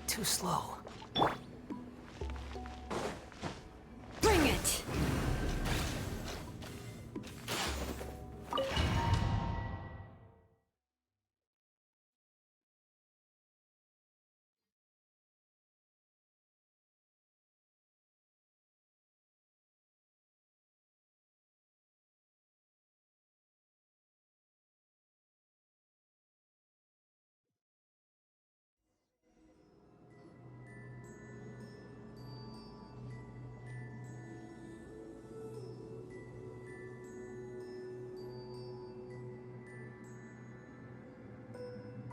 Too slow. Bring it!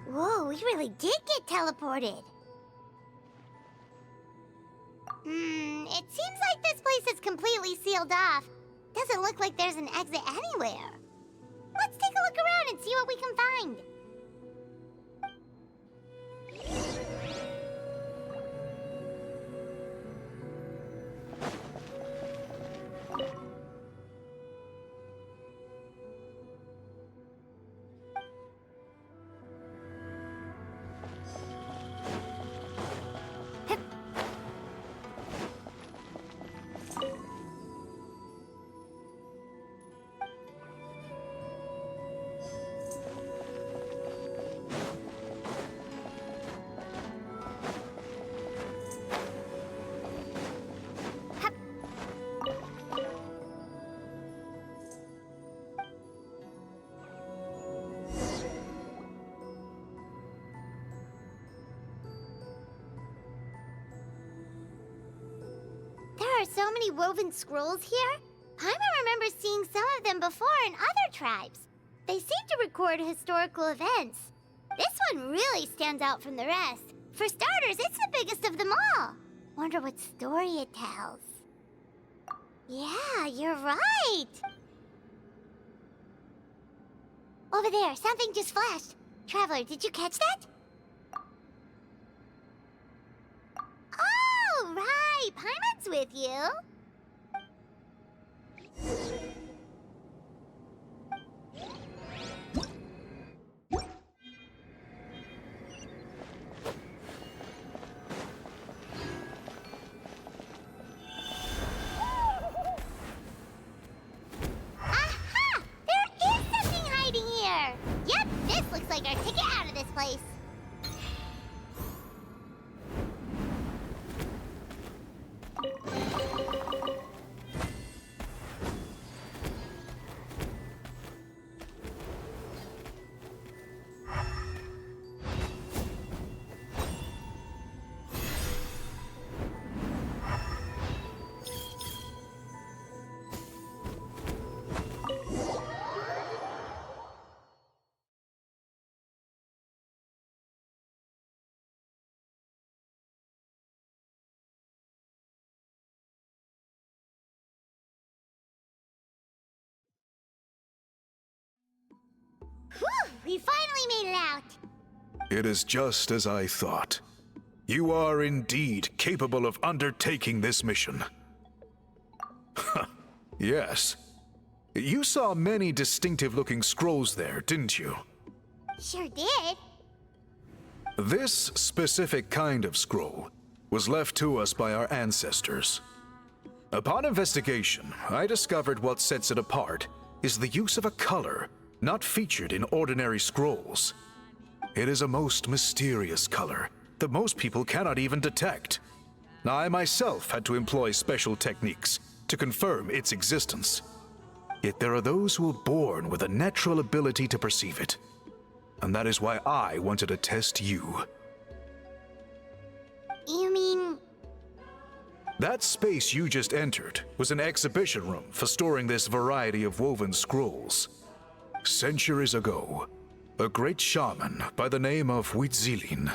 Whoa, we really did get teleported. It seems like this place is completely sealed off. Doesn't look like there's an exit anywhere. Let's take a look around and see what we can find. There are so many woven scrolls here. Paimon remembers seeing some of them before in other tribes. They seem to record historical events. This one really stands out from the rest. For starters, it's the biggest of them all. Wonder what story it tells. Yeah, you're right. Over there, something just flashed. Traveler, did you catch that? Oh, right. Paimon's with you. Aha! There is something hiding here. Yep, this looks like our ticket out of this place. Whew, we finally made it out. It is just as I thought. You are indeed capable of undertaking this mission. Yes. You saw many distinctive-looking scrolls there, didn't you? Sure did. This specific kind of scroll was left to us by our ancestors. Upon investigation, I discovered what sets it apart is the use of a color not featured in ordinary scrolls. It is a most mysterious color that most people cannot even detect. I myself had to employ special techniques to confirm its existence. Yet there are those who are born with a natural ability to perceive it. And that is why I wanted to test you. You mean... That space you just entered was an exhibition room for storing this variety of woven scrolls. Centuries ago, a great shaman by the name of Citlali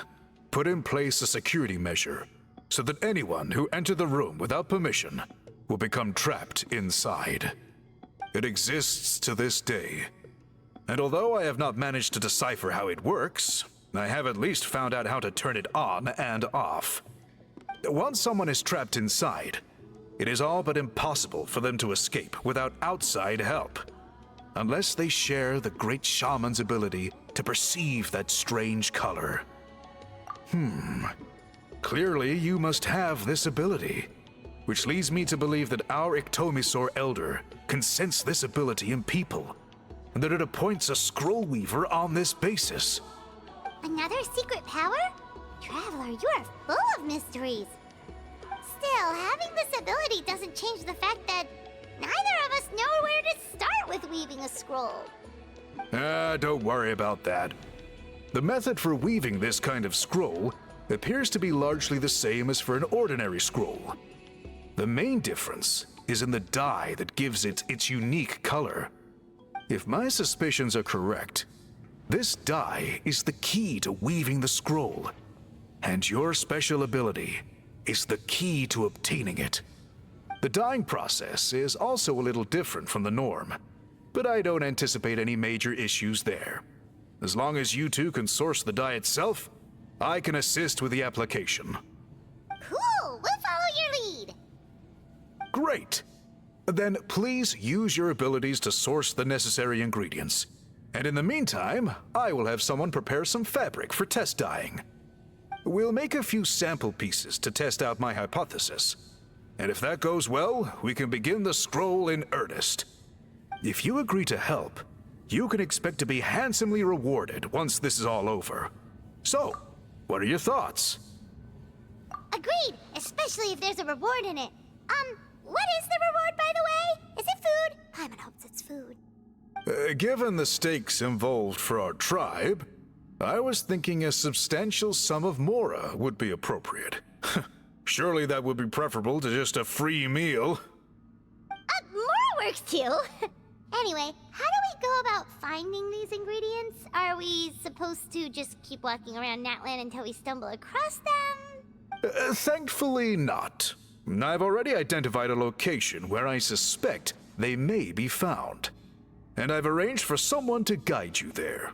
put in place a security measure so that anyone who entered the room without permission will become trapped inside. It exists to this day, And although I have not managed to decipher how it works, I have at least found out how to turn it on and off. Once someone is trapped inside, it is all but impossible for them to escape without outside help, unless they share the great shaman's ability to perceive that strange color. Clearly you must have this ability, which leads me to believe that our Ictomisaur Elder can sense this ability in people, and that it appoints a scroll weaver on this basis. Another secret power? Traveler, you are full of mysteries. Still, having this ability doesn't change the fact that neither of us know where to start with weaving a scroll. Don't worry about that. The method for weaving this kind of scroll appears to be largely the same as for an ordinary scroll. The main difference is in the dye that gives it its unique color. If my suspicions are correct, this dye is the key to weaving the scroll, and your special ability is the key to obtaining it. The dyeing process is also a little different from the norm, but I don't anticipate any major issues there. As long as you two can source the dye itself, I can assist with the application. Cool! We'll follow your lead! Great! Then please use your abilities to source the necessary ingredients. And in the meantime, I will have someone prepare some fabric for test dyeing. We'll make a few sample pieces to test out my hypothesis. And if that goes well, we can begin the scroll in earnest. If you agree to help, you can expect to be handsomely rewarded once this is all over. So, what are your thoughts? Agreed, especially if there's a reward in it. What is the reward, by the way? Is it food? Paimon hopes it's food. Given the stakes involved for our tribe, I was thinking a substantial sum of mora would be appropriate. Surely that would be preferable to just a free meal. Mora works too. Anyway, how do we go about finding these ingredients? Are we supposed to just keep walking around Natlan until we stumble across them? Thankfully not. I've already identified a location where I suspect they may be found, and I've arranged for someone to guide you there.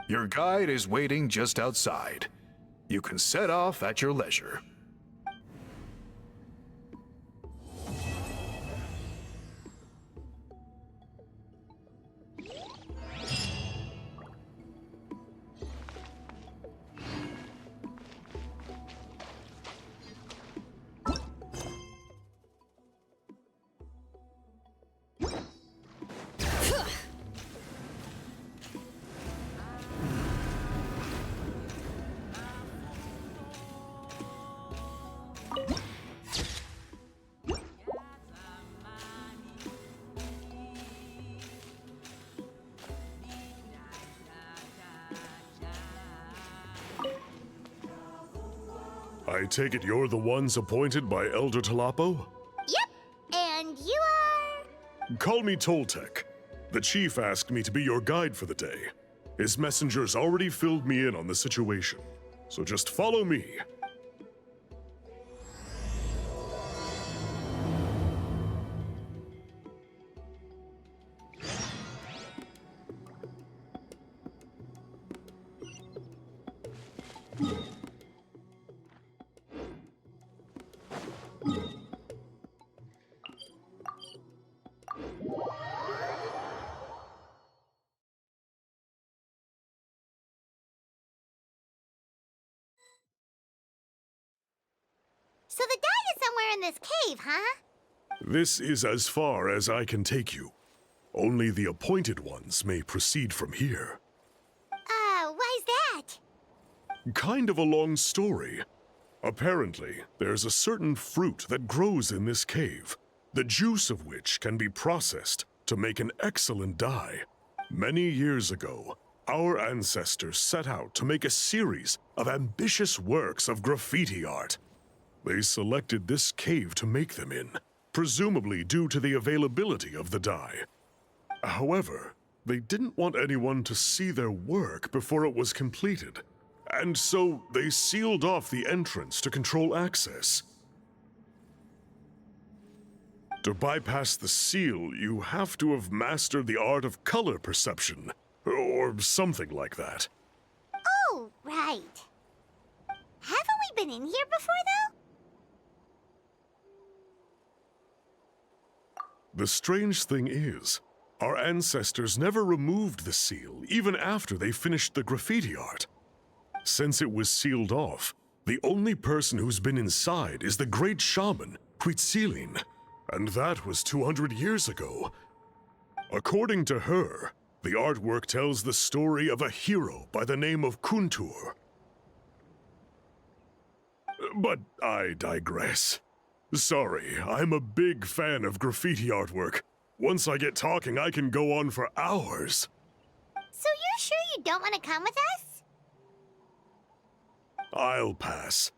Your guide is waiting just outside. You can set off at your leisure. I take it you're the ones appointed by Elder Talapo? Yep, and you are... Call me Toltec. The chief asked me to be your guide for the day. His messengers already filled me in on the situation, so just follow me. So the dye is somewhere in this cave, huh? This is as far as I can take you. Only the appointed ones may proceed from here. Why's that? Kind of a long story. Apparently, there's a certain fruit that grows in this cave, the juice of which can be processed to make an excellent dye. Many years ago, our ancestors set out to make a series of ambitious works of graffiti art. They selected this cave to make them in, presumably due to the availability of the dye. However, they didn't want anyone to see their work before it was completed, and so they sealed off the entrance to control access. To bypass the seal, you have to have mastered the art of color perception, Or something like that. Oh, right. Haven't we been in here before, though? The strange thing is, our ancestors never removed the seal, even after they finished the graffiti art. Since it was sealed off, the only person who's been inside is the great shaman, Citlali, and that was 200 years ago. According to her, the artwork tells the story of a hero by the name of Kuntur. But I digress. Sorry, I'm a big fan of graffiti artwork. Once I get talking, I can go on for hours. So you're sure you don't want to come with us? I'll pass.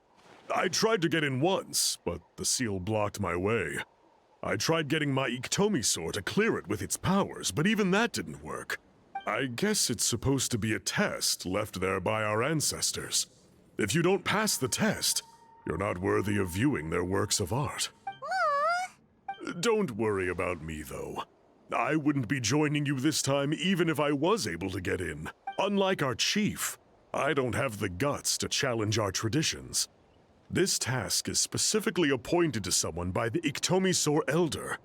I tried to get in once, but the seal blocked my way. I tried getting my Iktomi to clear it with its powers, but even that didn't work. I guess it's supposed to be a test left there by our ancestors. If you don't pass the test, you're not worthy of viewing their works of art. Aww. Don't worry about me, though. I wouldn't be joining you this time even if I was able to get in. Unlike our chief, I don't have the guts to challenge our traditions. This task is specifically appointed to someone by the Iktomi Elder.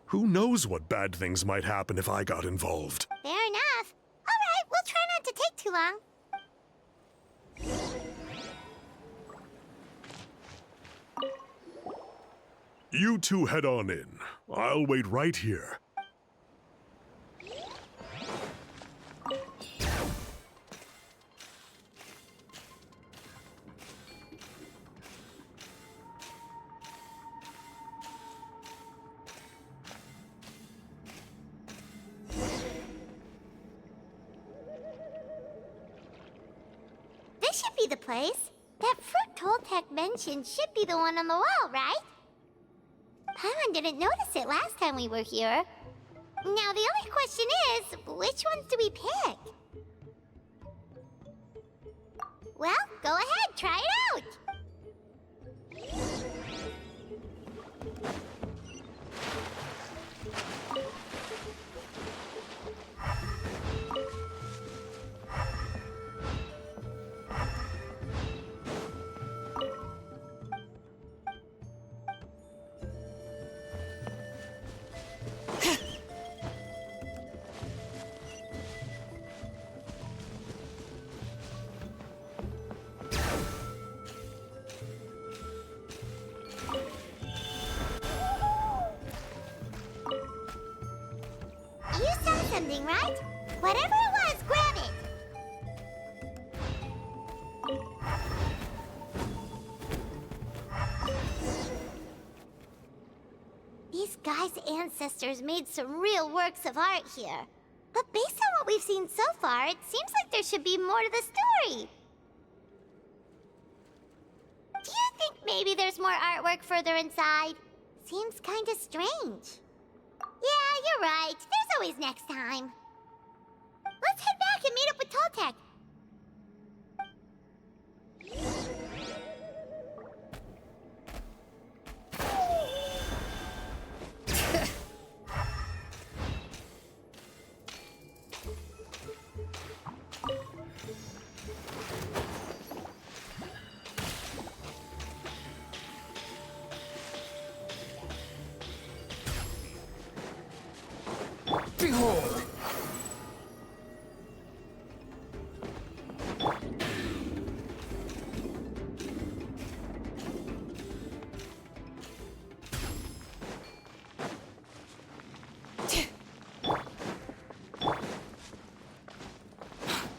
Who knows what bad things might happen if I got involved? Fair enough. All right, we'll try not to take too long. You two head on in. I'll wait right here. This should be the place. That fruit Toltec mentioned should be the one on the wall, right? Paimon didn't notice it last time we were here. Now, the only question is, which ones do we pick? Well, go ahead, try it out! You saw something, right? Whatever it was, grab it! These guys' ancestors made some real works of art here. But based on what we've seen so far, it seems like there should be more to the story. Do you think maybe there's more artwork further inside? Seems kinda strange. Yeah, you're right. There's always next time. Let's head back and meet up with Toltec. Behold!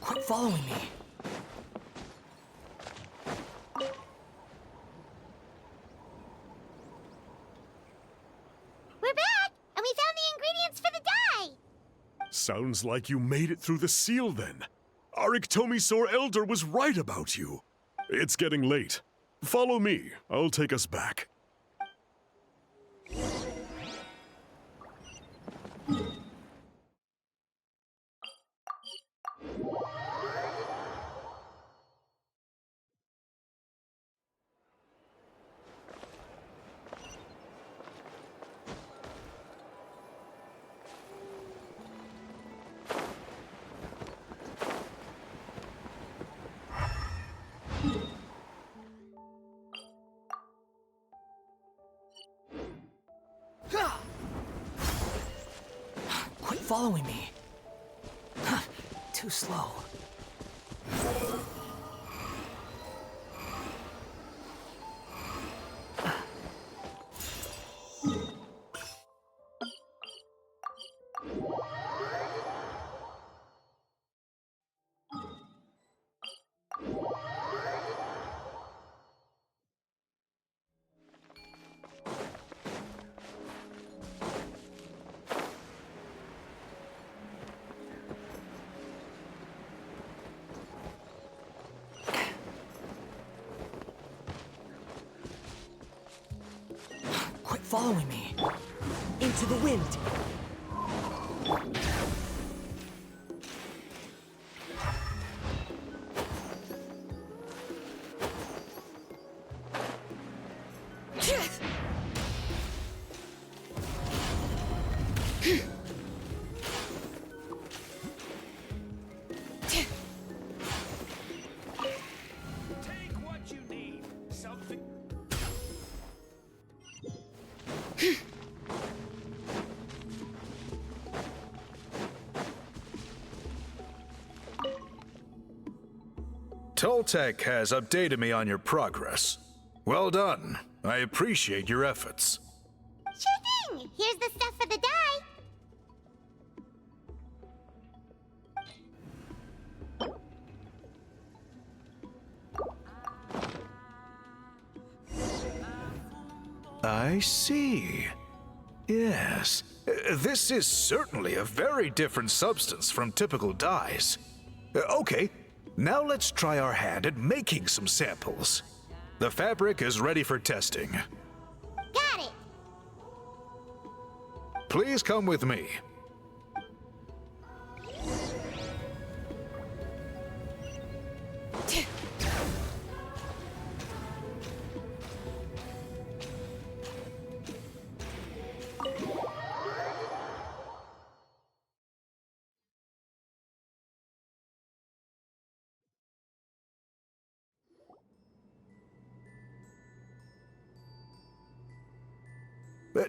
Quit following me. We're back, and we found the ingredients for the dye. Sounds like you made it through the seal then. Our Iktomi Elder was right about you. It's getting late. Follow me. I'll take us back. following me. Too slow. Quit following me. Into the wind. Toltec has updated me on your progress. Well done. I appreciate your efforts. Sure thing! Here's the stuff for the dye. I see. Yes. This is certainly a very different substance from typical dyes. Okay, now let's try our hand at making some samples. The fabric is ready for testing. Got it! Please come with me.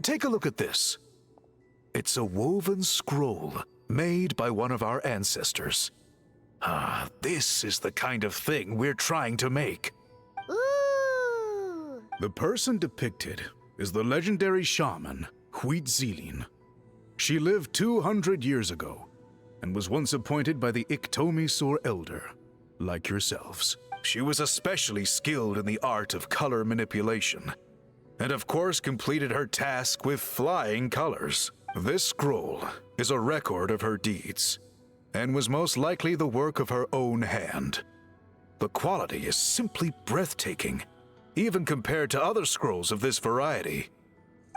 Take a look at this. It's a woven scroll made by one of our ancestors. This is the kind of thing we're trying to make. Ooh! The person depicted is the legendary shaman, Citlali. She lived 200 years ago and was once appointed by the Iktomisor Elder, like yourselves. She was especially skilled in the art of color manipulation, and of course completed her task with flying colors. This scroll is a record of her deeds, and was most likely the work of her own hand. The quality is simply breathtaking, even compared to other scrolls of this variety.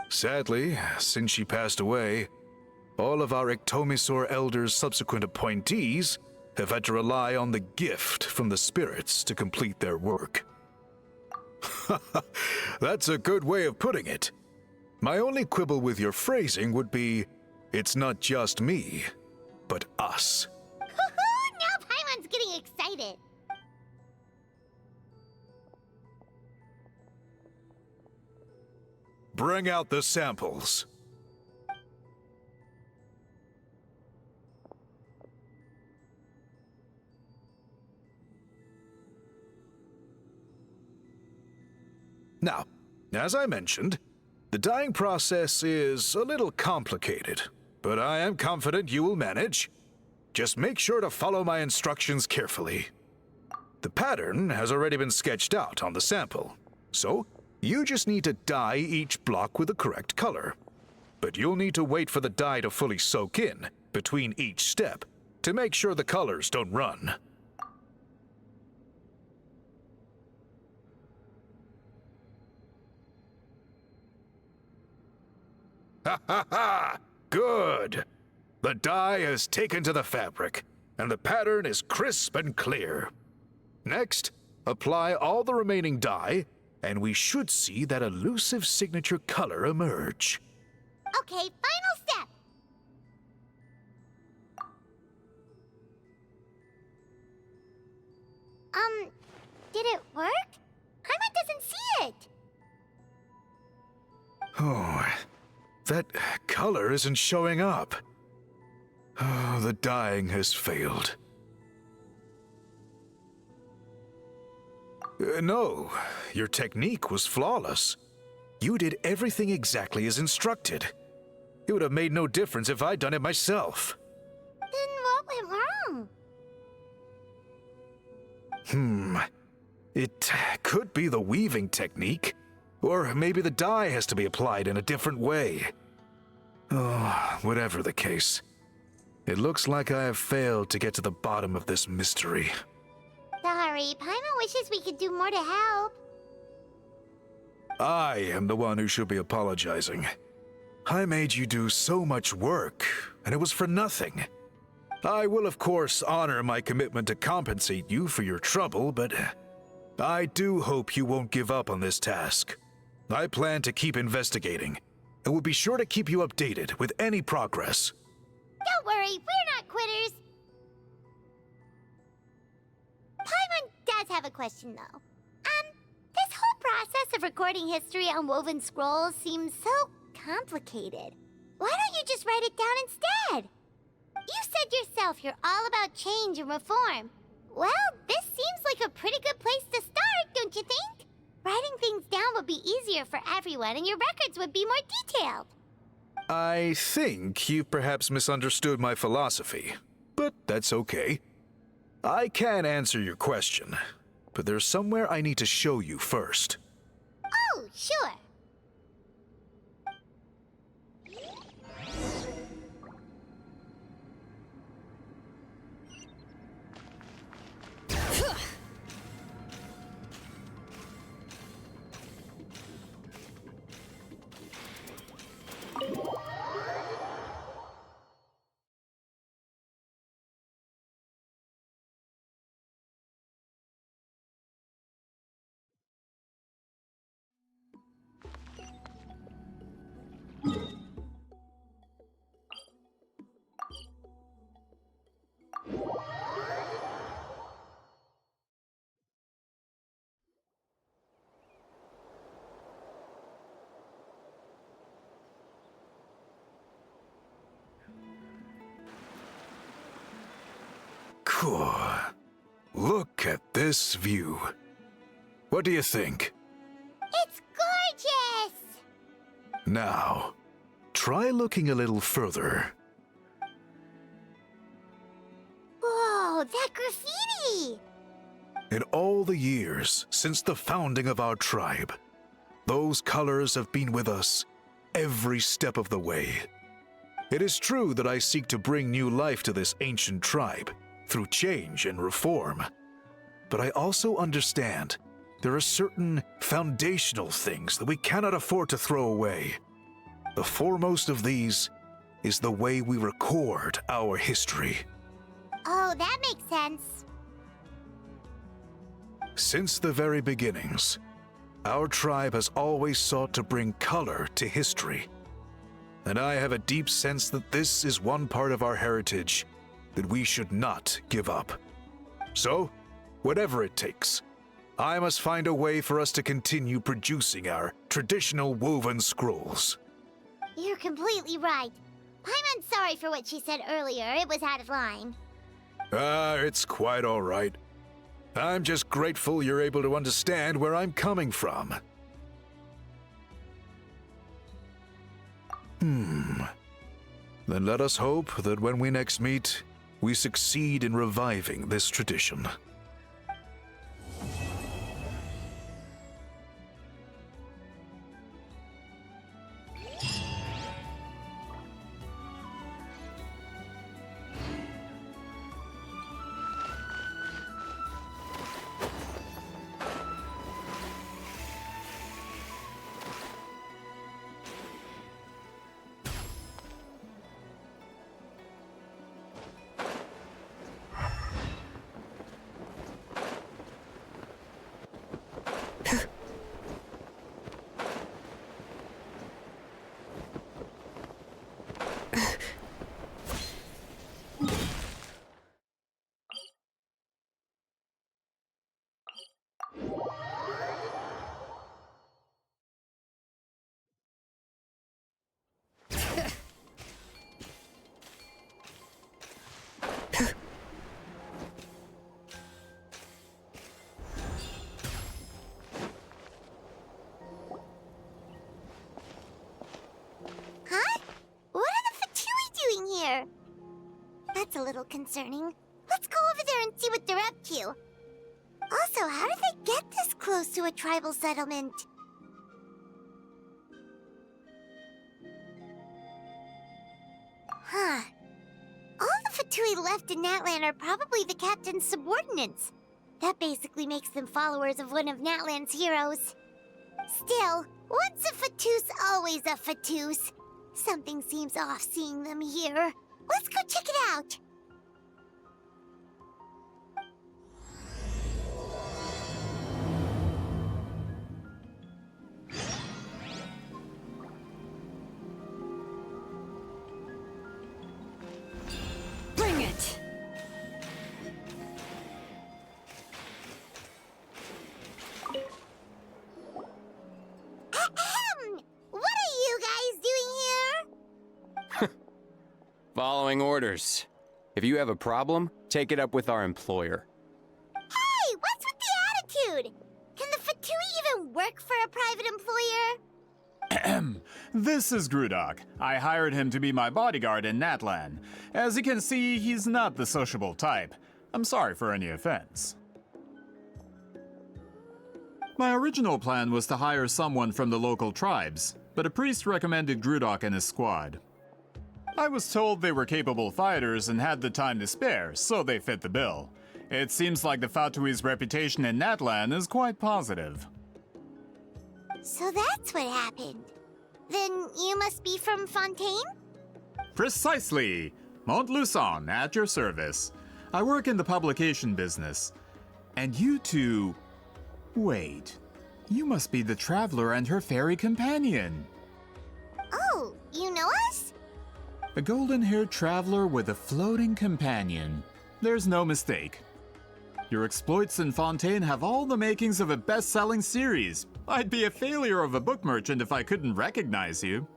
Sadly, since she passed away, all of our Iktomisor Elder's subsequent appointees have had to rely on the gift from the spirits to complete their work. That's a good way of putting it. My only quibble with your phrasing would be, it's not just me, but us. Now Paimon's getting excited. Bring out the samples. Now, as I mentioned, the dyeing process is a little complicated, but I am confident you will manage. Just make sure to follow my instructions carefully. The pattern has already been sketched out on the sample, so you just need to dye each block with the correct color. But you'll need to wait for the dye to fully soak in between each step to make sure the colors don't run. Ha ha ha! Good! The dye is taken to the fabric, and the pattern is crisp and clear. Next, apply all the remaining dye, and we should see that elusive signature color emerge. Okay, final step. Did it work? Paimon doesn't see it. Oh, that color isn't showing up. The dyeing has failed. No, your technique was flawless. You did everything exactly as instructed. It would have made no difference if I'd done it myself. Then what went wrong? It could be the weaving technique, or maybe the dye has to be applied in a different way. Oh, whatever the case. It looks like I have failed to get to the bottom of this mystery. Sorry, Paimon wishes we could do more to help. I am the one who should be apologizing. I made you do so much work, and it was for nothing. I will, of course, honor my commitment to compensate you for your trouble, but I do hope you won't give up on this task. I plan to keep investigating, and will be sure to keep you updated with any progress. Don't worry, we're not quitters. Paimon does have a question, though. This whole process of recording history on woven scrolls seems so complicated. Why don't you just write it down instead? You said yourself you're all about change and reform. Well, this seems like a pretty good place to start, don't you think? Writing things down would be easier for everyone, and your records would be more detailed. I think you've perhaps misunderstood my philosophy, but that's okay. I can answer your question, but there's somewhere I need to show you first. Oh, sure. Cool. Look at this view. What do you think? It's gorgeous! Now, try looking a little further. Whoa, that graffiti! In all the years since the founding of our tribe, those colors have been with us every step of the way. It is true that I seek to bring new life to this ancient tribe through change and reform, but I also understand there are certain foundational things that we cannot afford to throw away. The foremost of these is the way we record our history. Oh, that makes sense. Since the very beginnings, our tribe has always sought to bring color to history. And I have a deep sense that this is one part of our heritage that we should not give up. So, whatever it takes, I must find a way for us to continue producing our traditional woven scrolls. You're completely right. Paimon's sorry for what she said earlier. It was out of line. It's quite all right. I'm just grateful you're able to understand where I'm coming from. Then let us hope that when we next meet, we succeed in reviving this tradition. That's a little concerning. Let's go over there and see what they're up to. Also, how did they get this close to a tribal settlement? Huh. All the Fatui left in Natlan are probably the captain's subordinates. That basically makes them followers of one of Natlan's heroes. Still, once a Fatus, always a Fatus. Something seems off seeing them here. Let's go check it out. Bring it! Ahem! What are you guys doing here? Following orders. If you have a problem, take it up with our employer. Hey, what's with the attitude? Can the Fatui even work for a private employer? This is Grudok. I hired him to be my bodyguard in Natlan. As you can see, he's not the sociable type. I'm sorry for any offense. My original plan was to hire someone from the local tribes, but a priest recommended Grudok and his squad. I was told they were capable fighters and had the time to spare, so they fit the bill. It seems like the Fatui's reputation in Natlan is quite positive. So that's what happened. Then you must be from Fontaine? Precisely! Montluçon, at your service. I work in the publication business. And you two... Wait. You must be the traveler and her fairy companion. Oh, you know us? A golden-haired traveler with a floating companion. There's no mistake. Your exploits in Fontaine have all the makings of a best-selling series. I'd be a failure of a book merchant if I couldn't recognize you.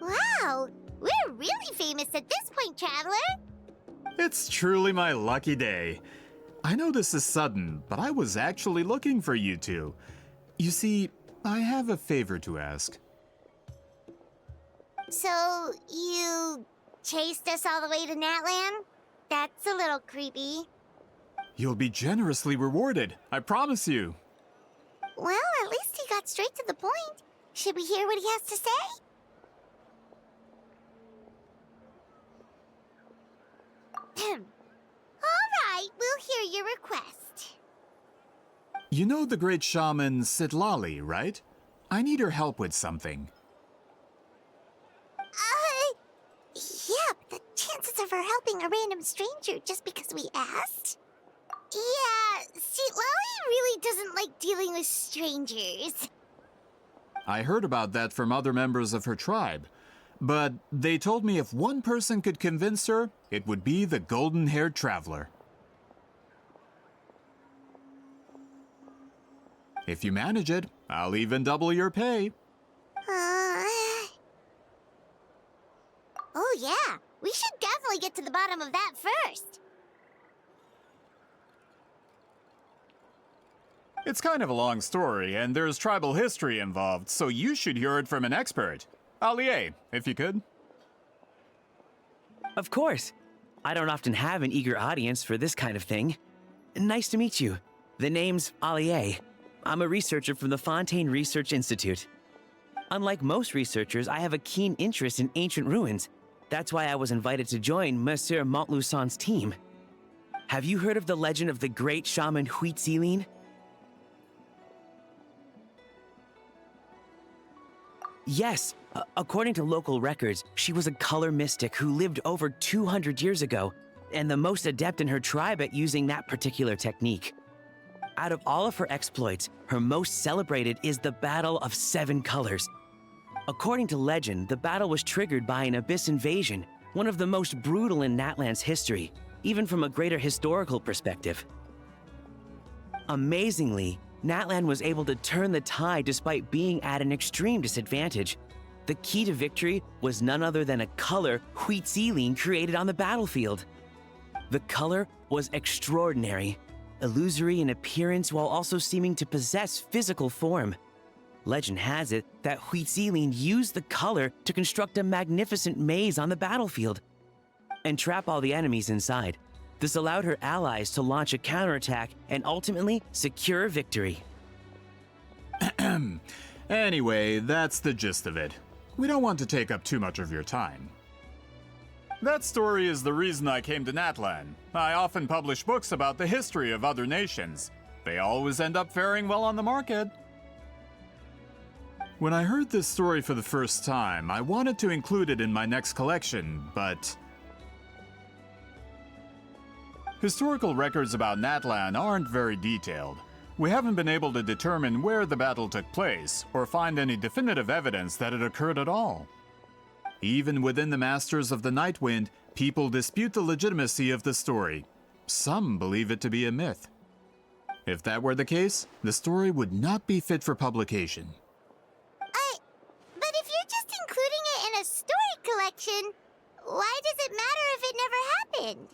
Wow, we're really famous at this point, Traveler. It's truly my lucky day. I know this is sudden, but I was actually looking for you two. You see, I have a favor to ask. So, you chased us all the way to Natlan? That's a little creepy. You'll be generously rewarded, I promise you. Well, at least he got straight to the point. Should we hear what he has to say? All right, we'll hear your request. You know the great shaman Citlali, right? I need her help with something. Yeah, but the chances of her helping a random stranger just because we asked? Yeah, Citlali really doesn't like dealing with strangers. I heard about that from other members of her tribe, but they told me if one person could convince her, it would be the golden-haired traveler. If you manage it, I'll even double your pay. Oh yeah, we should definitely get to the bottom of that first. It's kind of a long story, and there's tribal history involved, so you should hear it from an expert. Allier, if you could. Of course. I don't often have an eager audience for this kind of thing. Nice to meet you. The name's Allier. I'm a researcher from the Fontaine Research Institute. Unlike most researchers, I have a keen interest in ancient ruins. That's why I was invited to join Monsieur Montluçon's team. Have you heard of the legend of the great shaman Citlali? Yes, according to local records, she was a color mystic who lived over 200 years ago, and the most adept in her tribe at using that particular technique. Out of all of her exploits, her most celebrated is the Battle of Seven Colors. According to legend, the battle was triggered by an abyss invasion, one of the most brutal in Natlan's history, even from a greater historical perspective. Amazingly, Natlan was able to turn the tide despite being at an extreme disadvantage. The key to victory was none other than a color Citlali created on the battlefield. The color was extraordinary, illusory in appearance while also seeming to possess physical form. Legend has it that Citlali used the color to construct a magnificent maze on the battlefield. and trap all the enemies inside. This allowed her allies to launch a counterattack and ultimately secure victory. Anyway, that's the gist of it. We don't want to take up too much of your time. That story is the reason I came to Mictlan. I often publish books about the history of other nations. They always end up faring well on the market. When I heard this story for the first time, I wanted to include it in my next collection, but historical records about Mictlan aren't very detailed. We haven't been able to determine where the battle took place, or find any definitive evidence that it occurred at all. Even within the Masters of the Nightwind, people dispute the legitimacy of the story. Some believe it to be a myth. If that were the case, the story would not be fit for publication. But if you're just including it in a story collection, why does it matter if it never happened?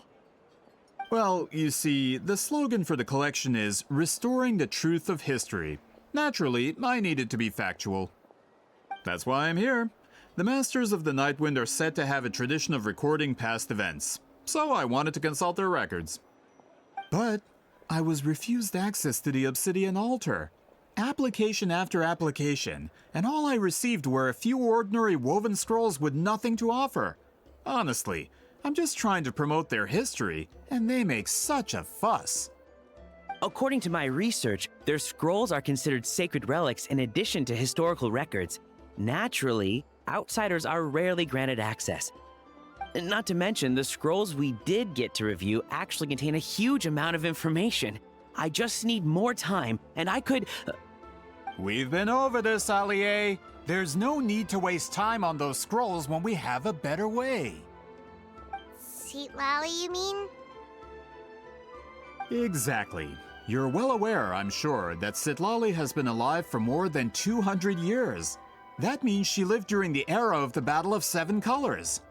Well, you see, the slogan for the collection is Restoring the Truth of History. Naturally, I needed to be factual. That's why I'm here. The Masters of the Nightwind are said to have a tradition of recording past events, so I wanted to consult their records. But I was refused access to the Obsidian Altar. Application after application, and all I received were a few ordinary woven scrolls with nothing to offer. Honestly, I'm just trying to promote their history, and they make such a fuss. According to my research, their scrolls are considered sacred relics in addition to historical records. Naturally, outsiders are rarely granted access. Not to mention, the scrolls we did get to review actually contain a huge amount of information. I just need more time, and I could... We've been over this, Allier. There's no need to waste time on those scrolls when we have a better way. Citlali, you mean? Exactly. You're well aware, I'm sure, that Citlali has been alive for more than 200 years. That means she lived during the era of the Battle of Seven Colors.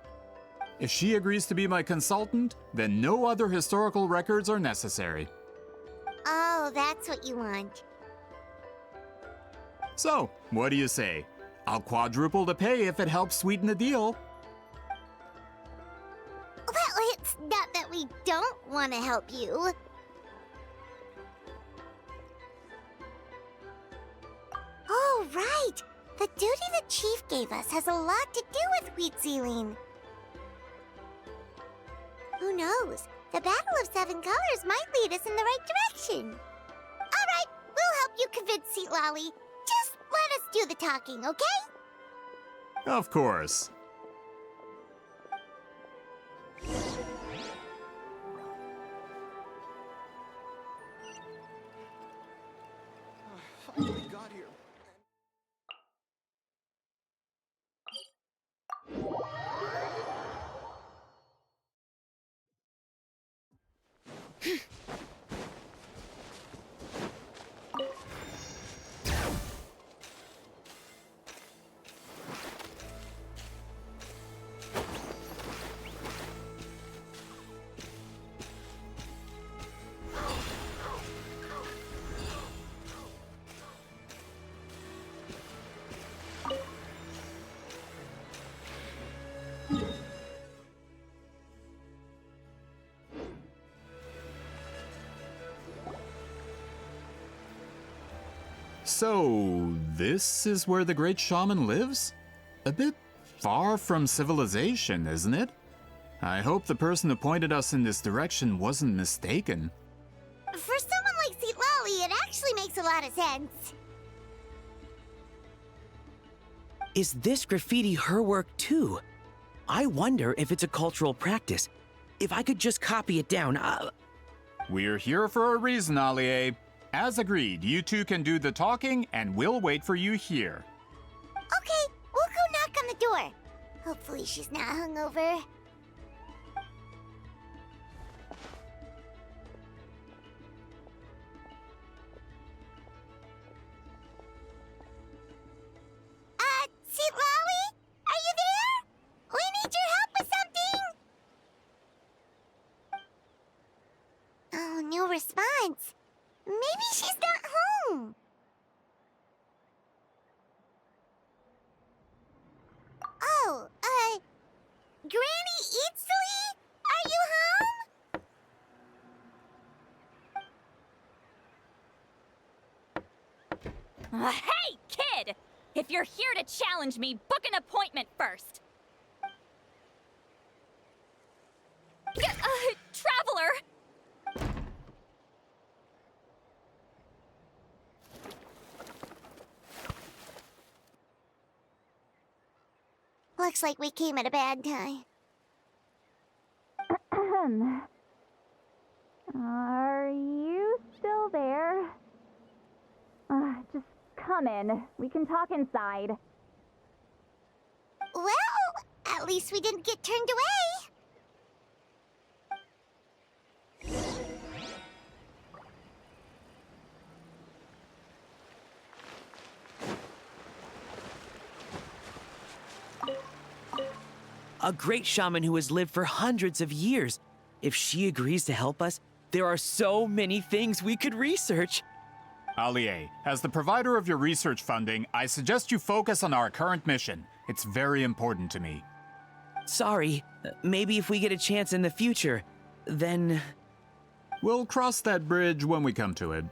If she agrees to be my consultant, then no other historical records are necessary. Oh, that's what you want. So, what do you say? I'll quadruple the pay if it helps sweeten the deal. Well, it's not that we don't want to help you. Oh, right! The duty the chief gave us has a lot to do with wheat sealing. Who knows? The Battle of Seven Colors might lead us in the right direction. All right, we'll help you convince Citlali. Just let us do the talking, okay? Of course. Finally got here. So, this is where the great shaman lives? A bit far from civilization, isn't it? I hope the person who pointed us in this direction wasn't mistaken. For someone like Citlali, it actually makes a lot of sense. Is this graffiti her work too? I wonder if it's a cultural practice. If I could just copy it down, We're here for a reason, Allier. As agreed, you two can do the talking, and we'll wait for you here. Okay, we'll go knock on the door. Hopefully she's not hungover. Citlali? Are you there? We need your help with something! Oh, no response. Maybe she's not home. Oh, Granny Citlali? Hey, kid! If you're here to challenge me, book an appointment first. Traveler! Looks like we came at a bad time. Are you still there? Just come in. We can talk inside. Well, at least we didn't get turned away. A great shaman who has lived for hundreds of years. If she agrees to help us, there are so many things we could research. Allie, as the provider of your research funding, I suggest you focus on our current mission. It's very important to me. Sorry, maybe if we get a chance in the future, then... We'll cross that bridge when we come to it.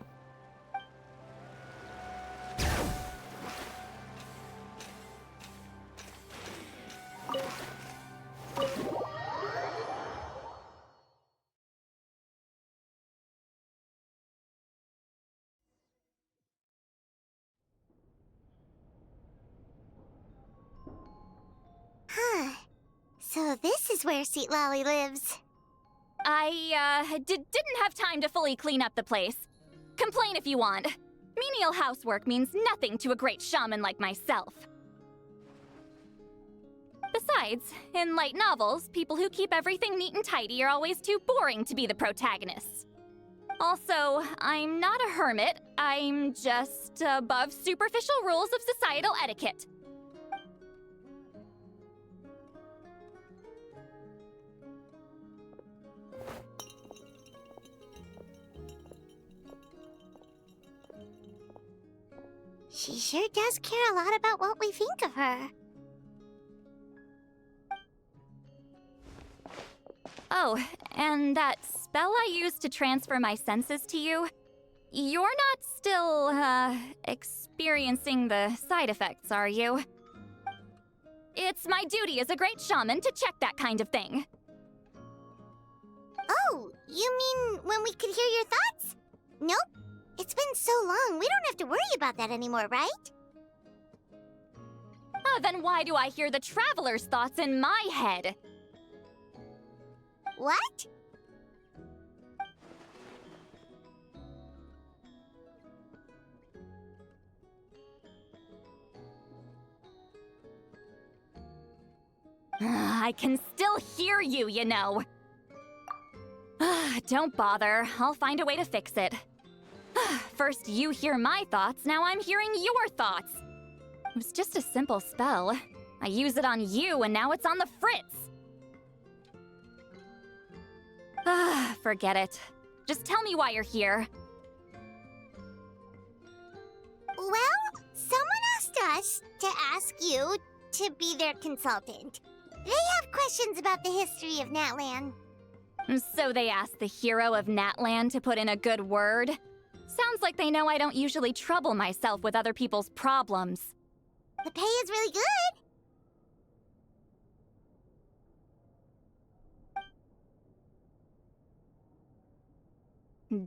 So this is where Citlali lives. I, didn't have time to fully clean up the place. Complain if you want. Menial housework means nothing to a great shaman like myself. Besides, in light novels, people who keep everything neat and tidy are always too boring to be the protagonists. Also, I'm not a hermit. I'm just above superficial rules of societal etiquette. She sure does care a lot about what we think of her. Oh, and that spell I used to transfer my senses to you, you're not still, experiencing the side effects, are you? It's my duty as a great shaman to check that kind of thing. Oh, you mean when we could hear your thoughts? Nope. It's been so long, we don't have to worry about that anymore, right? Then why do I hear the traveler's thoughts in my head? What? I can still hear you, you know. Don't bother. I'll find a way to fix it. First you hear my thoughts, now I'm hearing your thoughts. It was just a simple spell. I use it on you, and now it's on the Fritz. Forget it. Just tell me why you're here. Well, someone asked us to ask you to be their consultant. They have questions about the history of Natlan. So they asked the hero of Natlan to put in a good word? Sounds like they know I don't usually trouble myself with other people's problems. The pay is really good.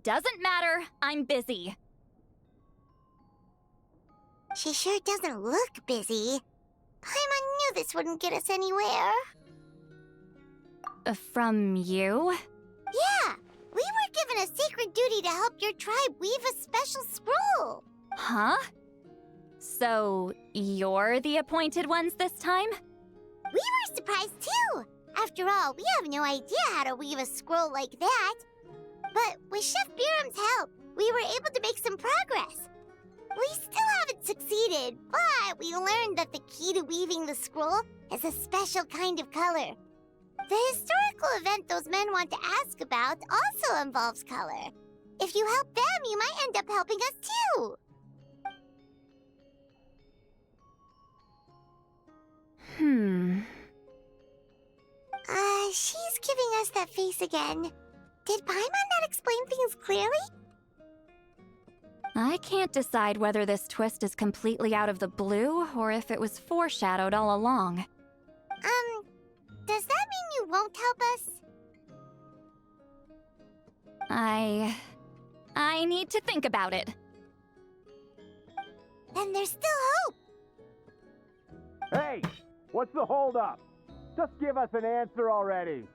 Doesn't matter. I'm busy. She sure doesn't look busy. Paimon knew this wouldn't get us anywhere. From you? Yeah, we were given a sacred duty to help your tribe weave a special scroll. Huh? So, you're the appointed ones this time? We were surprised too. After all, we have no idea how to weave a scroll like that. But with Chef Biram's help, we were able to make some progress. We still haven't succeeded, but we learned that the key to weaving the scroll is a special kind of color. The historical event those men want to ask about also involves color. If you help them, you might end up helping us too. She's giving us that face again. Did Paimon not explain things clearly? I can't decide whether this twist is completely out of the blue or if it was foreshadowed all along. Does that mean you won't help us? I need to think about it. Then there's still hope! Hey! What's the holdup? Just give us an answer already!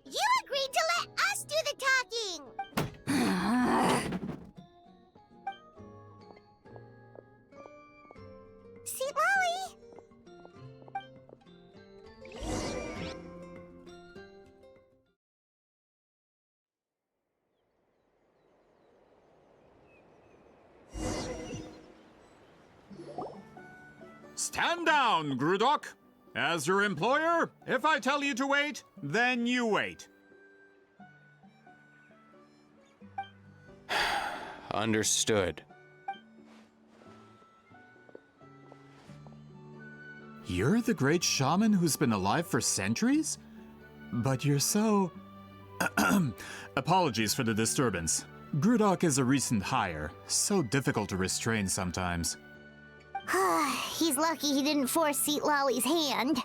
You agreed to let us do the talking! Citlali! Stand down, Grudok! As your employer, if I tell you to wait, then you wait. Understood. You're the great shaman who's been alive for centuries? But you're so... Apologies for the disturbance. Grudok is a recent hire, so difficult to restrain sometimes. He's lucky he didn't force Citlali's hand.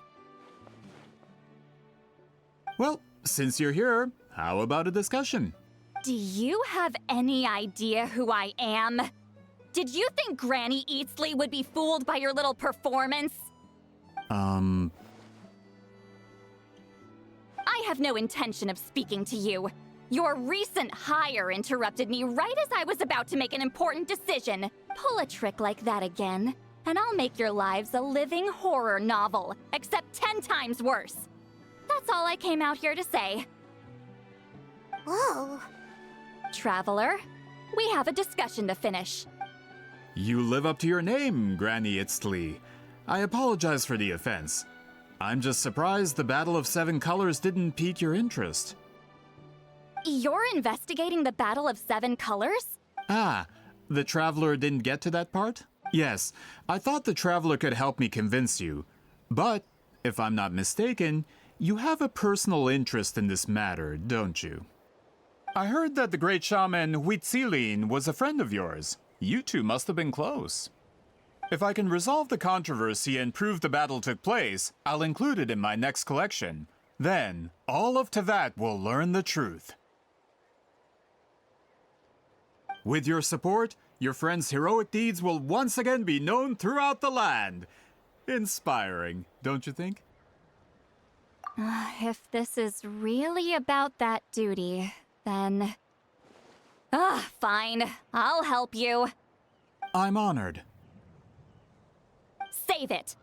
Well, since you're here, how about a discussion? Do you have any idea who I am? Did you think Granny Eatsley would be fooled by your little performance? I have no intention of speaking to you. Your recent hire interrupted me right as I was about to make an important decision. Pull a trick like that again, and I'll make your lives a living horror novel, except 10 times worse. That's all I came out here to say. Whoa. Traveler, we have a discussion to finish. You live up to your name, Granny Itztli. I apologize for the offense. I'm just surprised the Battle of Seven Colors didn't pique your interest. You're investigating the Battle of Seven Colors? Ah, the Traveler didn't get to that part? Yes, I thought the Traveler could help me convince you. But, if I'm not mistaken, you have a personal interest in this matter, don't you? I heard that the great shaman Citlali was a friend of yours. You two must have been close. If I can resolve the controversy and prove the battle took place, I'll include it in my next collection. Then, all of Tevat will learn the truth. With your support, your friend's heroic deeds will once again be known throughout the land. Inspiring, don't you think? If this is really about that duty, then... fine. I'll help you. I'm honored. Save it.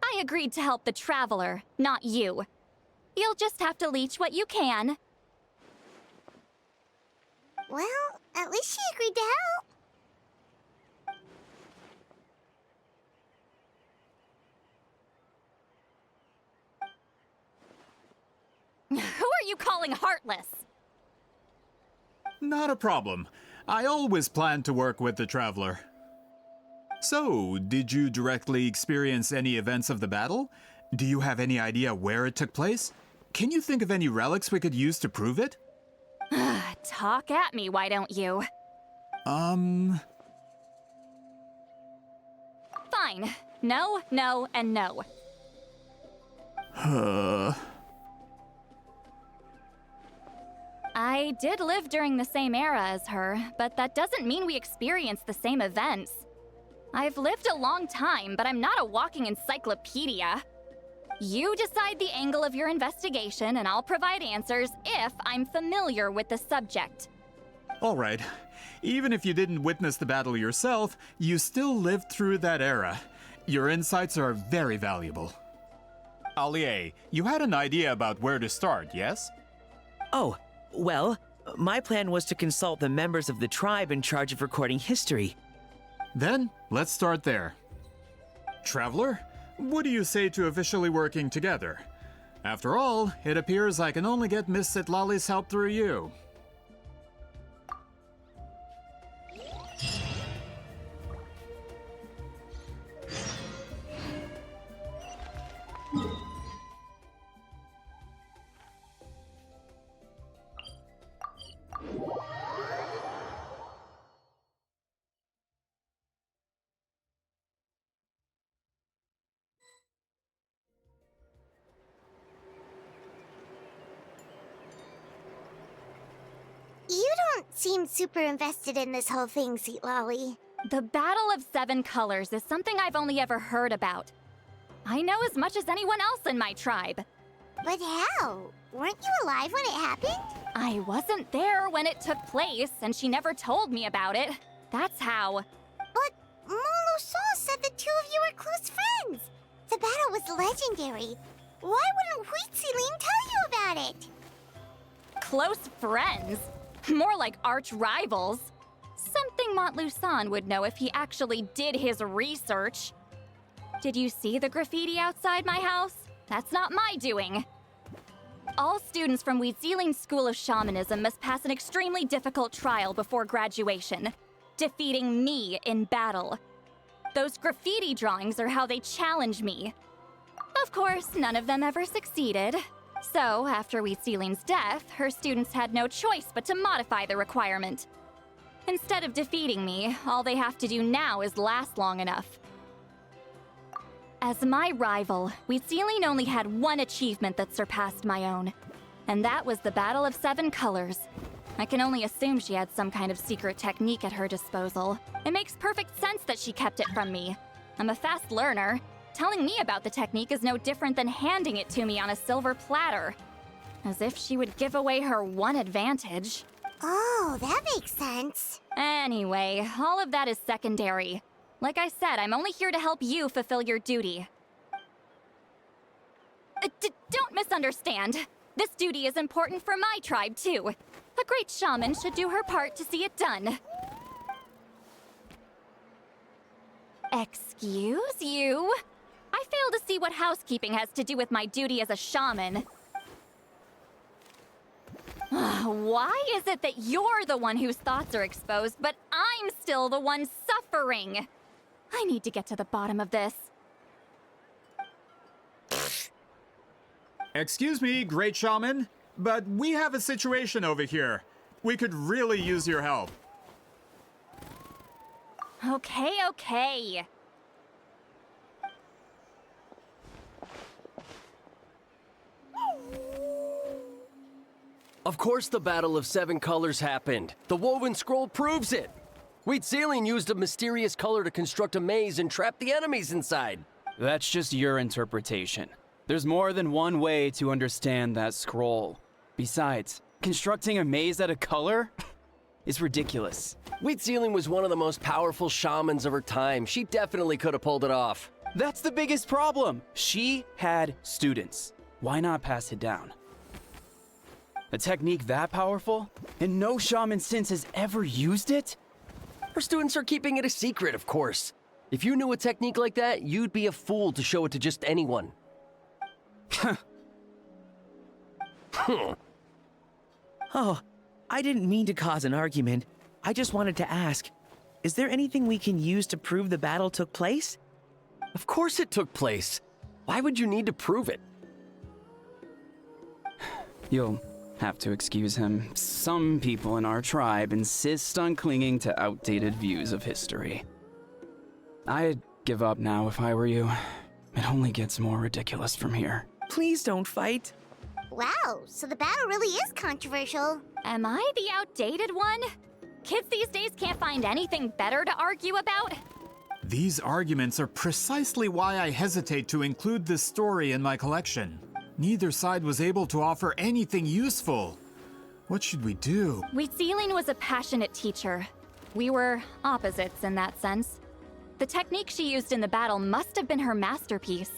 I agreed to help the Traveler, not you. You'll just have to leech what you can. Well, at least she agreed to help. Who are you calling heartless? Not a problem. I always planned to work with the Traveler. So, did you directly experience any events of the battle? Do you have any idea where it took place? Can you think of any relics we could use to prove it? Talk at me, why don't you? Fine. No, no, and no. I did live during the same era as her, but that doesn't mean we experienced the same events. I've lived a long time, but I'm not a walking encyclopedia. You decide the angle of your investigation, and I'll provide answers if I'm familiar with the subject. All right. Even if you didn't witness the battle yourself, you still lived through that era. Your insights are very valuable. Allie, you had an idea about where to start, yes? Oh, well, my plan was to consult the members of the tribe in charge of recording history. Then, let's start there. Traveler, what do you say to officially working together? After all, it appears I can only get Miss Citlali's help through you. seem super invested in this whole thing, Citlali. The Battle of Seven Colors is something I've only ever heard about. I know as much as anyone else in my tribe. But how? Weren't you alive when it happened? I wasn't there when it took place, and she never told me about it. That's how. But Molu said the two of you were close friends. The battle was legendary. Why wouldn't Citlali tell you about it? Close friends? More like arch rivals. Something Montluçon would know if he actually did his research. Did you see the graffiti outside my house? That's not my doing. All students from Citlali's School of Shamanism must pass an extremely difficult trial before graduation, defeating me in battle. Those graffiti drawings are how they challenge me. Of course, none of them ever succeeded. So, after Citlali's death, her students had no choice but to modify the requirement. Instead of defeating me, all they have to do now is last long enough. As my rival, Citlali only had one achievement that surpassed my own, and that was the Battle of Seven Colors. I can only assume she had some kind of secret technique at her disposal. It makes perfect sense that she kept it from me. I'm a fast learner. Telling me about the technique is no different than handing it to me on a silver platter. As if she would give away her one advantage. Oh, that makes sense. Anyway, all of that is secondary. Like I said, I'm only here to help you fulfill your duty. Don't misunderstand. This duty is important for my tribe, too. A great shaman should do her part to see it done. Excuse you? I fail to see what housekeeping has to do with my duty as a shaman. Why is it that you're the one whose thoughts are exposed, but I'm still the one suffering? I need to get to the bottom of this. Excuse me, great shaman, but we have a situation over here. We could really use your help. Okay. Of course the Battle of Seven Colors happened. The woven scroll proves it. Citlali used a mysterious color to construct a maze and trap the enemies inside. That's just your interpretation. There's more than one way to understand that scroll. Besides, constructing a maze out of color is ridiculous. Citlali was one of the most powerful shamans of her time. She definitely could have pulled it off. That's the biggest problem. She had students. Why not pass it down? A technique that powerful? And no shaman since has ever used it? Her students are keeping it a secret, of course. If you knew a technique like that, you'd be a fool to show it to just anyone. Oh, I didn't mean to cause an argument. I just wanted to ask, is there anything we can use to prove the battle took place? Of course it took place. Why would you need to prove it? You'll have to excuse him. Some people in our tribe insist on clinging to outdated views of history. I'd give up now if I were you. It only gets more ridiculous from here. Please don't fight. Wow, so the battle really is controversial. Am I the outdated one? Kids these days can't find anything better to argue about? These arguments are precisely why I hesitate to include this story in my collection. Neither side was able to offer anything useful. What should we do? Citlali was a passionate teacher. We were opposites in that sense. The technique she used in the battle must have been her masterpiece.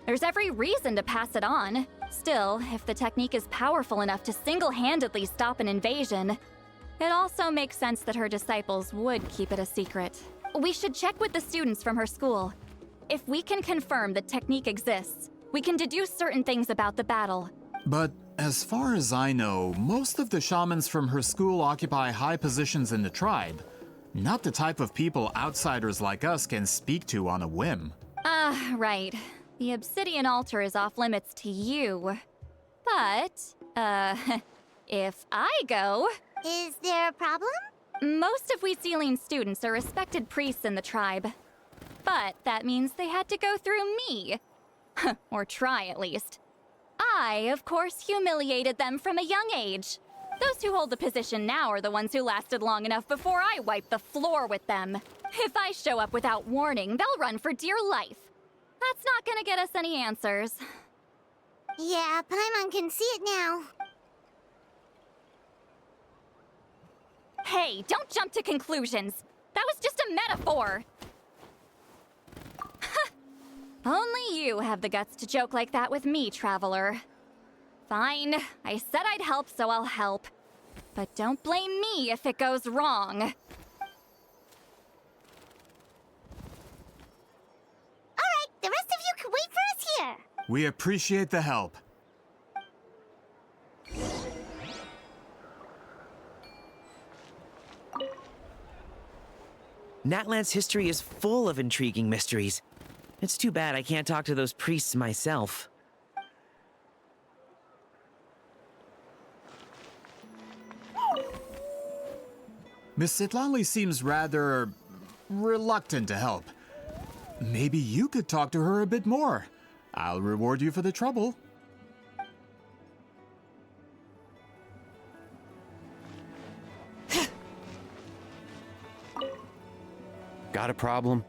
There's every reason to pass it on. Still, if the technique is powerful enough to single-handedly stop an invasion, it also makes sense that her disciples would keep it a secret. We should check with the students from her school. If we can confirm the technique exists, we can deduce certain things about the battle. But as far as I know, most of the shamans from her school occupy high positions in the tribe. Not the type of people outsiders like us can speak to on a whim. Right. The obsidian altar is off limits to you. But, if I go... Is there a problem? Most of Citlali's students are respected priests in the tribe. But that means they had to go through me. Or try, at least. I, of course, humiliated them from a young age. Those who hold the position now are the ones who lasted long enough before I wiped the floor with them. If I show up without warning, they'll run for dear life. That's not gonna get us any answers. Yeah, Paimon can see it now. Hey, don't jump to conclusions. That was just a metaphor. Only you have the guts to joke like that with me, Traveler. Fine, I said I'd help, so I'll help. But don't blame me if it goes wrong. Alright, the rest of you can wait for us here. We appreciate the help. Natlan's history is full of intriguing mysteries. It's too bad I can't talk to those priests myself. Miss Citlali seems rather reluctant to help. Maybe you could talk to her a bit more. I'll reward you for the trouble. Got a problem?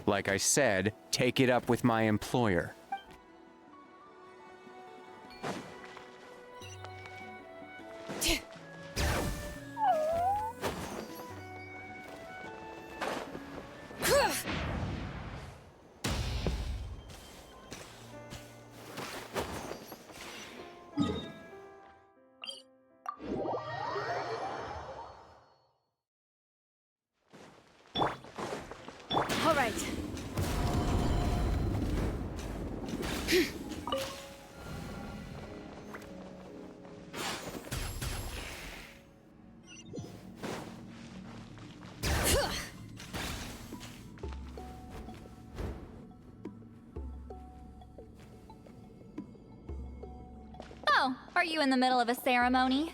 Like I said, take it up with my employer. All right. Oh, are you in the middle of a ceremony?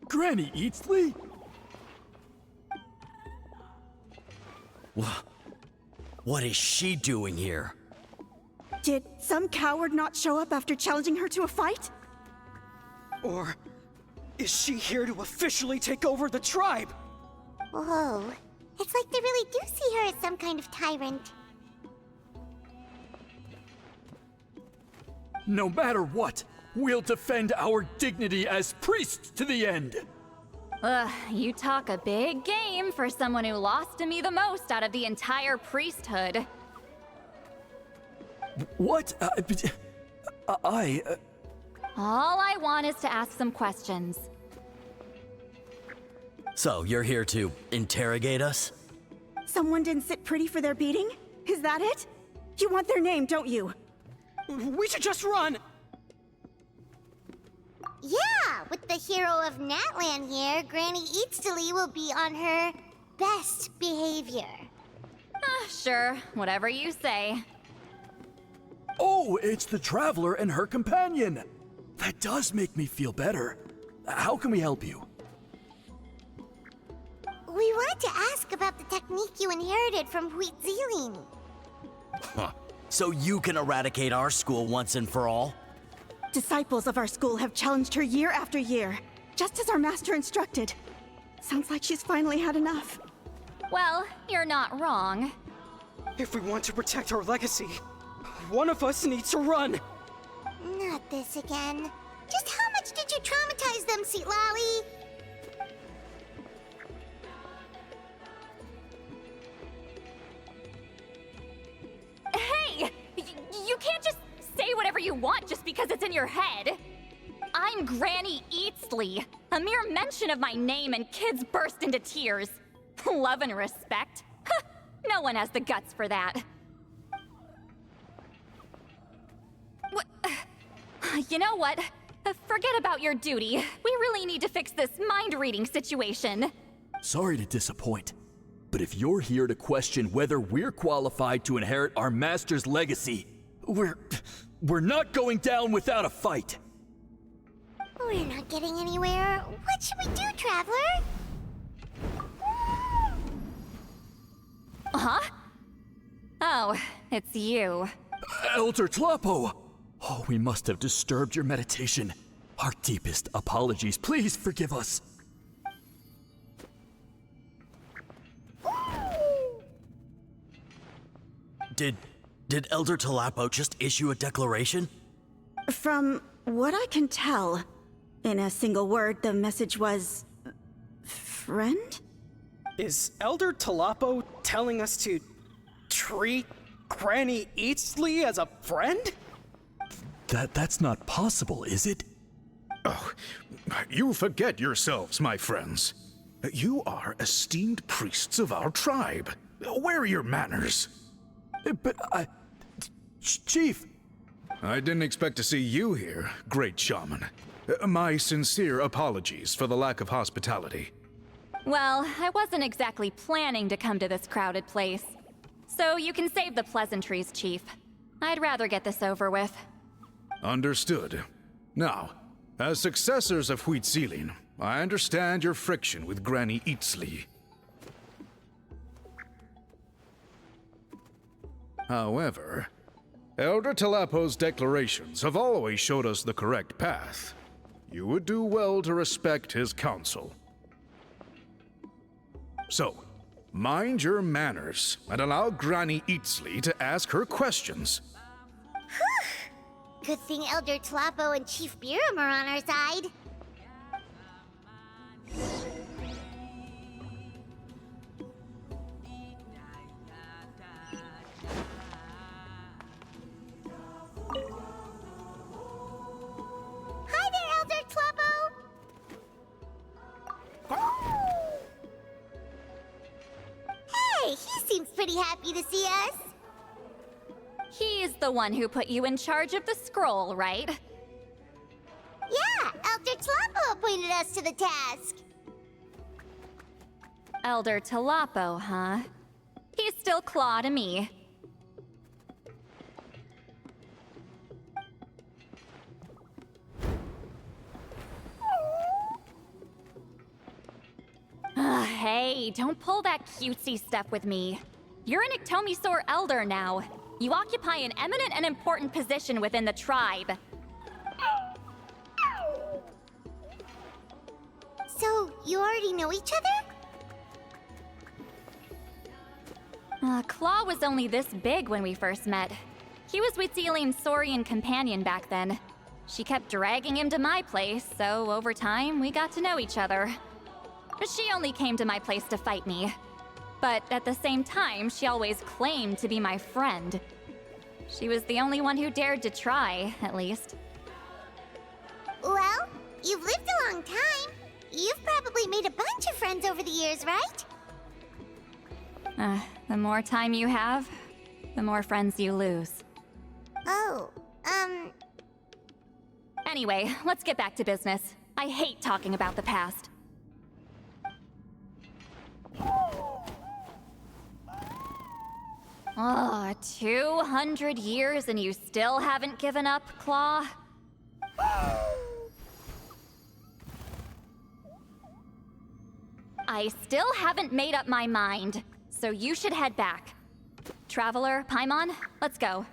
Granny Eatsley? What is she doing here? Did some coward not show up after challenging her to a fight? Or is she here to officially take over the tribe? Whoa. It's like they really do see her as some kind of tyrant. No matter what, we'll defend our dignity as priests to the end. Ugh, you talk a big game for someone who lost to me the most out of the entire priesthood. What? All I want is to ask some questions. So, you're here to interrogate us? Someone didn't sit pretty for their beating? Is that it? You want their name, don't you? We should just run! Yeah, with the hero of Natlan here, Granny Eatsley will be on her best behavior. Sure, whatever you say. Oh, it's the Traveler and her companion. That does make me feel better. How can we help you? We wanted to ask about the technique you inherited from Huitziling. Huh. So you can eradicate our school once and for all? Disciples of our school have challenged her year after year, just as our master instructed. Sounds like she's finally had enough. Well, you're not wrong. If we want to protect our legacy, one of us needs to run! Not this again. Just how much did you traumatize them, Citlali? Hey! You can't just say whatever you want just because it's in your head. I'm Granny Eatsley. A mere mention of my name and kids burst into tears. Love and respect? No one has the guts for that. You know what? Forget about your duty. We really need to fix this mind-reading situation. Sorry to disappoint, but if you're here to question whether we're qualified to inherit our master's legacy, we're not going down without a fight. We're not getting anywhere. What should we do, Traveler? Huh? Oh, it's you. Elder Tlapo! Oh, we must have disturbed your meditation. Our deepest apologies. Please forgive us. Did Elder Talapo just issue a declaration? From what I can tell, in a single word, the message was... friend? Is Elder Talapo telling us to treat Granny Eatsley as a friend? That's not possible, is it? Oh, you forget yourselves, my friends. You are esteemed priests of our tribe. Where are your manners? But Chief! I didn't expect to see you here, great shaman. My sincere apologies for the lack of hospitality. Well, I wasn't exactly planning to come to this crowded place. So you can save the pleasantries, Chief. I'd rather get this over with. Understood. Now, as successors of Huitzilin, I understand your friction with Granny Eatsley. However, Elder Talapo's declarations have always showed us the correct path. You would do well to respect his counsel. So, mind your manners and allow Granny Eatsley to ask her questions. Good thing Elder Talapo and Chief Biram are on our side. Hi there, Elder Talapo! Hey, he seems pretty happy to see us. He's the one who put you in charge of the scroll, right? Yeah, Elder Talapo appointed us to the task. Elder Talapo, huh? He's still Claw to me. Hey, don't pull that cutesy stuff with me. You're an Iktomisaur Elder now. You occupy an eminent and important position within the tribe. So, you already know each other? Claw was only this big when we first met. He was Huitzilin's Saurian companion back then. She kept dragging him to my place, so over time, we got to know each other. She only came to my place to fight me. But at the same time, she always claimed to be my friend. She was the only one who dared to try, at least. Well, you've lived a long time. You've probably made a bunch of friends over the years, right? The more time you have, the more friends you lose. Oh, Anyway, let's get back to business. I hate talking about the past. 200 years and you still haven't given up, Claw? I still haven't made up my mind, so you should head back. Traveler, Paimon, let's go.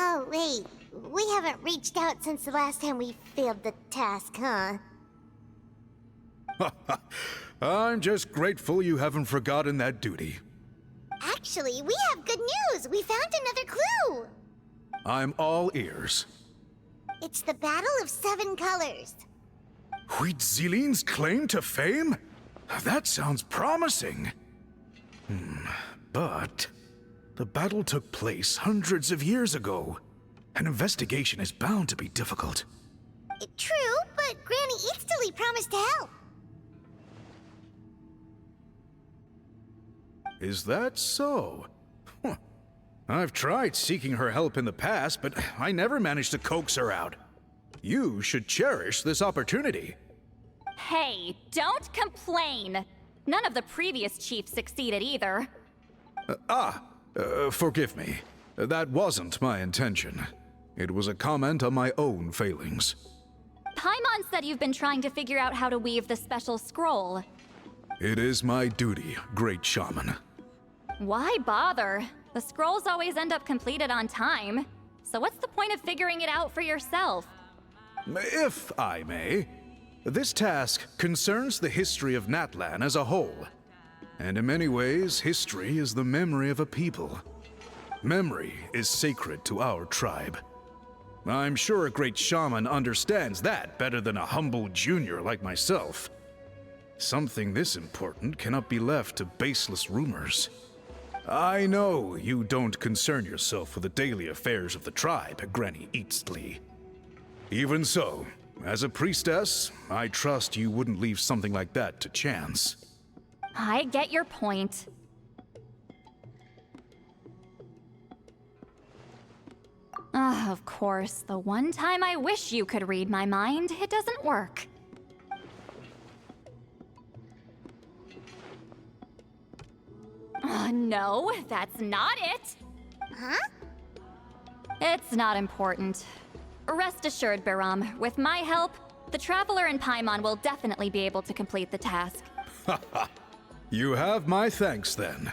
Oh, wait. We haven't reached out since the last time we failed the task, huh? I'm just grateful you haven't forgotten that duty. Actually, we have good news! We found another clue! I'm all ears. It's the Battle of Seven Colors. Huitzilin's claim to fame? That sounds promising. But the battle took place hundreds of years ago. An investigation is bound to be difficult. True, but Granny Eatsley promised to help. Is that so? I've tried seeking her help in the past, but I never managed to coax her out. You should cherish this opportunity. Hey, don't complain! None of the previous chiefs succeeded either. Forgive me. That wasn't my intention. It was a comment on my own failings. Paimon said you've been trying to figure out how to weave the special scroll. It is my duty, great shaman. Why bother? The scrolls always end up completed on time. So what's the point of figuring it out for yourself? If I may, this task concerns the history of Mictlan as a whole. And in many ways, history is the memory of a people. Memory is sacred to our tribe. I'm sure a great shaman understands that better than a humble junior like myself. Something this important cannot be left to baseless rumors. I know you don't concern yourself with the daily affairs of the tribe, Granny Citlali. Even so, as a priestess, I trust you wouldn't leave something like that to chance. I get your point. Of course, the one time I wish you could read my mind, it doesn't work. No, that's not it. Huh? It's not important. Rest assured, Biram, with my help, the Traveler and Paimon will definitely be able to complete the task. You have my thanks then.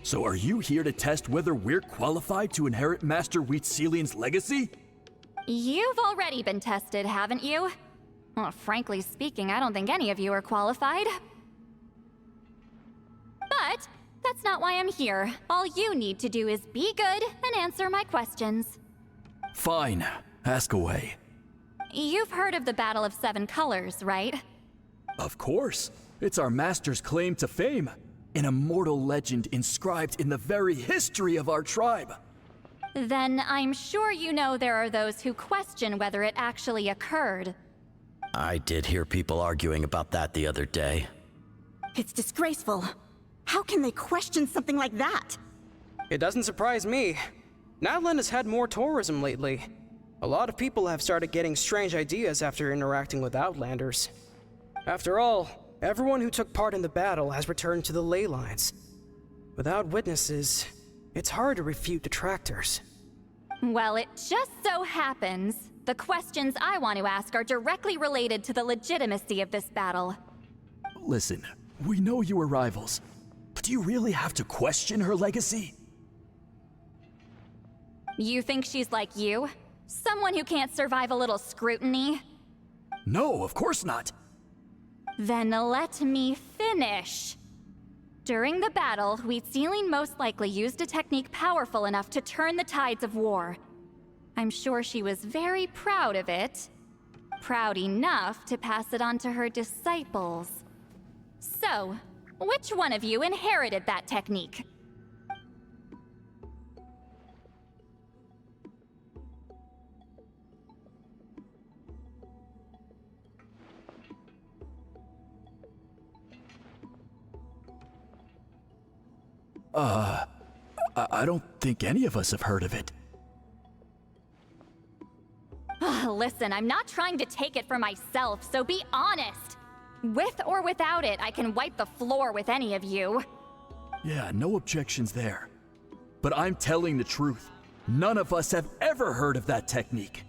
So are you here to test whether we're qualified to inherit Master Citlali's legacy? You've already been tested, haven't you? Well, frankly speaking, I don't think any of you are qualified. But that's not why I'm here. All you need to do is be good and answer my questions. Fine. Ask away. You've heard of the Battle of Seven Colors, right? Of course. It's our master's claim to fame. An immortal legend inscribed in the very history of our tribe. Then I'm sure you know there are those who question whether it actually occurred. I did hear people arguing about that the other day. It's disgraceful. How can they question something like that? It doesn't surprise me. Mictlan has had more tourism lately. A lot of people have started getting strange ideas after interacting with Outlanders. After all, everyone who took part in the battle has returned to the ley lines. Without witnesses, it's hard to refute detractors. Well, it just so happens the questions I want to ask are directly related to the legitimacy of this battle. Listen, we know you were rivals, but do you really have to question her legacy? You think she's like you? Someone who can't survive a little scrutiny? No, of course not. Then let me finish. During the battle, Citlali most likely used a technique powerful enough to turn the tides of war. I'm sure she was very proud of it. Proud enough to pass it on to her disciples. So, which one of you inherited that technique? I don't think any of us have heard of it. Listen, I'm not trying to take it for myself, so be honest. With or without it, I can wipe the floor with any of you. Yeah, no objections there. But I'm telling the truth. None of us have ever heard of that technique.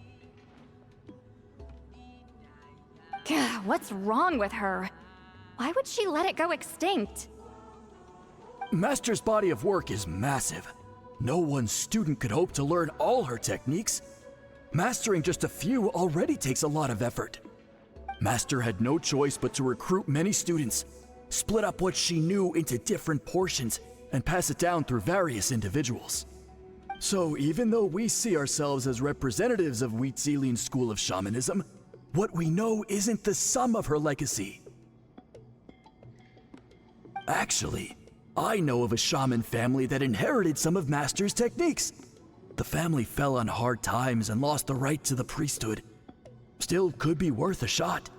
What's wrong with her? Why would she let it go extinct? Master's body of work is massive. No one student could hope to learn all her techniques. Mastering just a few already takes a lot of effort. Master had no choice but to recruit many students, split up what she knew into different portions, and pass it down through various individuals. So even though we see ourselves as representatives of Citlali's school of shamanism, what we know isn't the sum of her legacy. Actually, I know of a shaman family that inherited some of Master's techniques. The family fell on hard times and lost the right to the priesthood. Still could be worth a shot.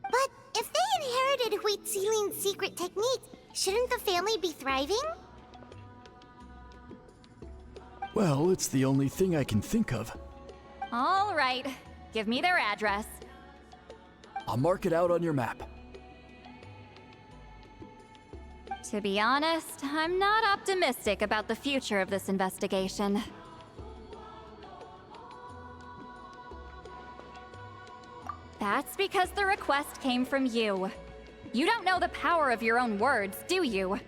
But if they inherited Huitzilin's secret techniques, shouldn't the family be thriving? Well, it's the only thing I can think of. All right. Give me their address. I'll mark it out on your map. To be honest, I'm not optimistic about the future of this investigation. That's because the request came from you. You don't know the power of your own words, do you?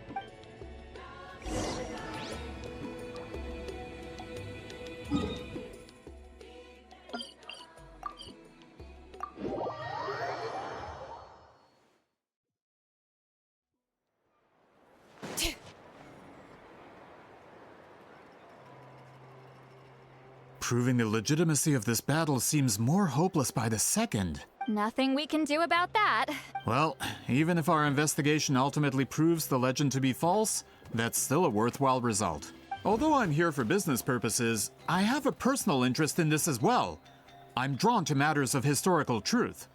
Proving the legitimacy of this battle seems more hopeless by the second. Nothing we can do about that. Well, even if our investigation ultimately proves the legend to be false, that's still a worthwhile result. Although I'm here for business purposes, I have a personal interest in this as well. I'm drawn to matters of historical truth.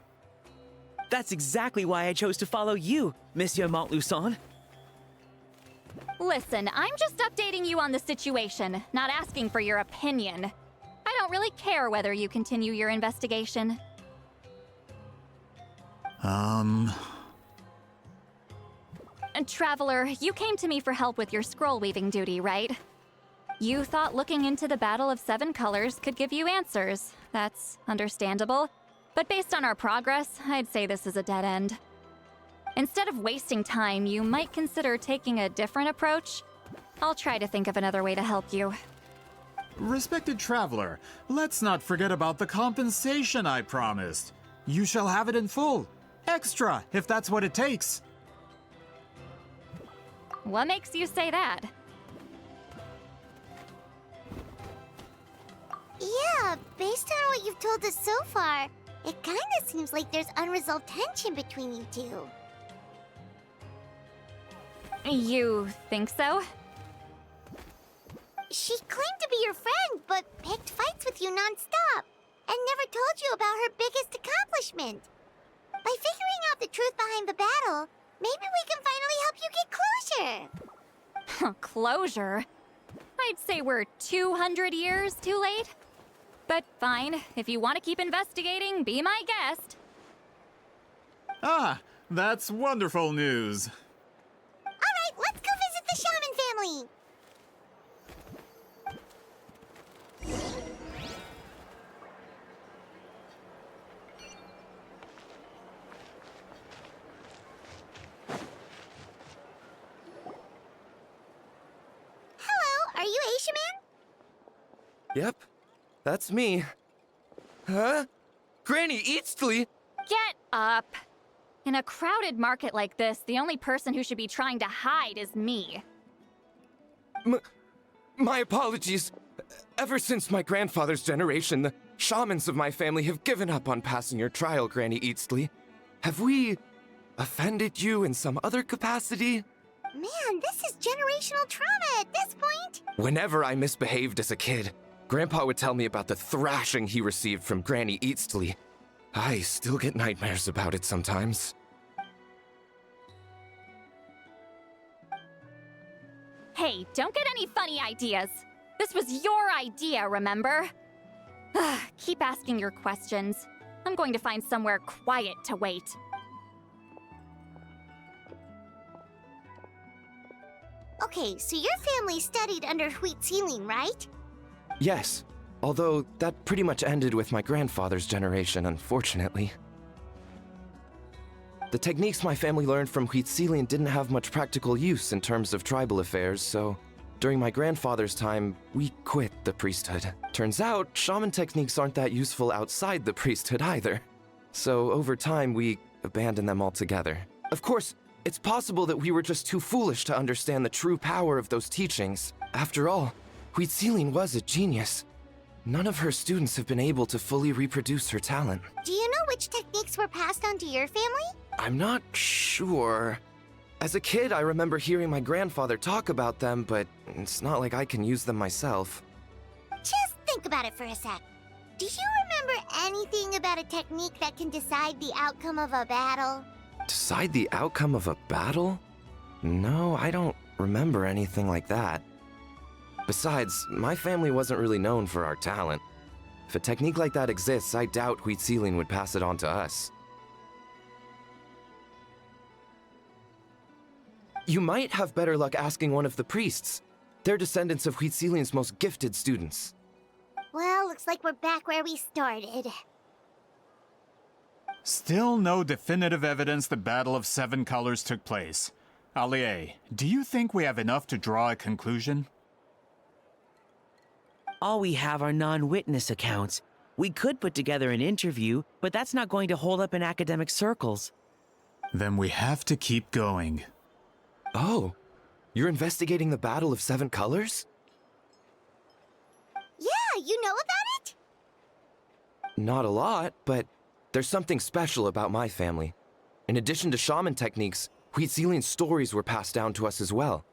That's exactly why I chose to follow you, Monsieur Montluçon. Listen, I'm just updating you on the situation, not asking for your opinion. I don't really care whether you continue your investigation. And Traveler, you came to me for help with your scroll weaving duty, right? You thought looking into the Battle of Seven Colors could give you answers. That's understandable. But based on our progress, I'd say this is a dead end. Instead of wasting time, you might consider taking a different approach. I'll try to think of another way to help you. Respected Traveler, let's not forget about the compensation I promised. You shall have it in full. Extra, if that's what it takes. What makes you say that? Yeah, based on what you've told us so far, it kinda seems like there's unresolved tension between you two. You think so? She claimed to be your friend, but picked fights with you non-stop, and never told you about her biggest accomplishment. By figuring out the truth behind the battle, maybe we can finally help you get closure. Closure? I'd say we're 200 years too late. But fine, if you want to keep investigating, be my guest. Ah, that's wonderful news. Alright, let's go visit the shaman family! Hello, are you Asia Man? Yep, that's me. Huh? Granny Eastly? Get up! In a crowded market like this, the only person who should be trying to hide is me. My apologies. Ever since my grandfather's generation, the shamans of my family have given up on passing your trial, Granny Eastly. Have we offended you in some other capacity? Man, this is generational trauma at this point! Whenever I misbehaved as a kid, Grandpa would tell me about the thrashing he received from Granny Eastly. I still get nightmares about it sometimes. Hey, don't get any funny ideas. This was your idea, remember? Keep asking your questions. I'm going to find somewhere quiet to wait. Okay, so your family studied under Huitziling, right? Yes, although that pretty much ended with my grandfather's generation, unfortunately. The techniques my family learned from Huitziling didn't have much practical use in terms of tribal affairs, so during my grandfather's time, we quit the priesthood. Turns out, shaman techniques aren't that useful outside the priesthood either. So over time, we abandoned them altogether. Of course, it's possible that we were just too foolish to understand the true power of those teachings. After all, Huitziling was a genius. None of her students have been able to fully reproduce her talent. Do you know which techniques were passed on to your family? I'm not sure. As a kid, I remember hearing my grandfather talk about them, but it's not like I can use them myself. Just think about it for a sec. Do you remember anything about a technique that can decide the outcome of a battle? Decide the outcome of a battle? No, I don't remember anything like that. Besides, my family wasn't really known for our talent. If a technique like that exists, I doubt Citlali would pass it on to us. You might have better luck asking one of the priests. They're descendants of Citlali's most gifted students. Well, looks like we're back where we started. Still no definitive evidence the Battle of Seven Colors took place. Allie, do you think we have enough to draw a conclusion? All we have are non-witness accounts. We could put together an interview, but that's not going to hold up in academic circles. Then we have to keep going. Oh, you're investigating the Battle of Seven Colors? Yeah, you know about it? Not a lot, but there's something special about my family. In addition to shaman techniques, Citlali's stories were passed down to us as well.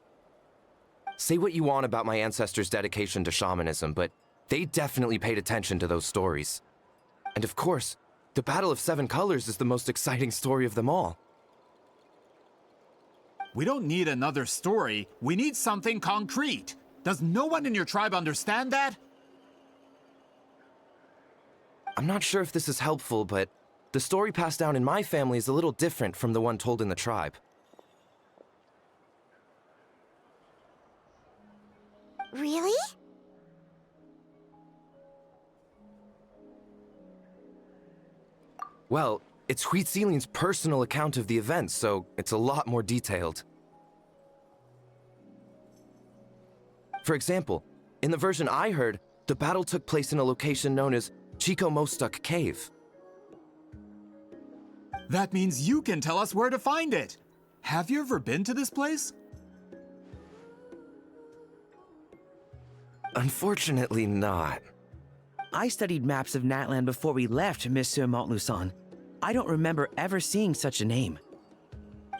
Say what you want about my ancestors' dedication to shamanism, but they definitely paid attention to those stories. And of course, the Battle of Seven Colors is the most exciting story of them all. We don't need another story. We need something concrete. Does no one in your tribe understand that? I'm not sure if this is helpful, but the story passed down in my family is a little different from the one told in the tribe. Really? Well, it's Citlali's personal account of the events, so it's a lot more detailed. For example, in the version I heard, the battle took place in a location known as Chico Mostuk Cave. That means you can tell us where to find it. Have you ever been to this place? Unfortunately not. I studied maps of Natlan before we left, Monsieur Montluçon. I don't remember ever seeing such a name.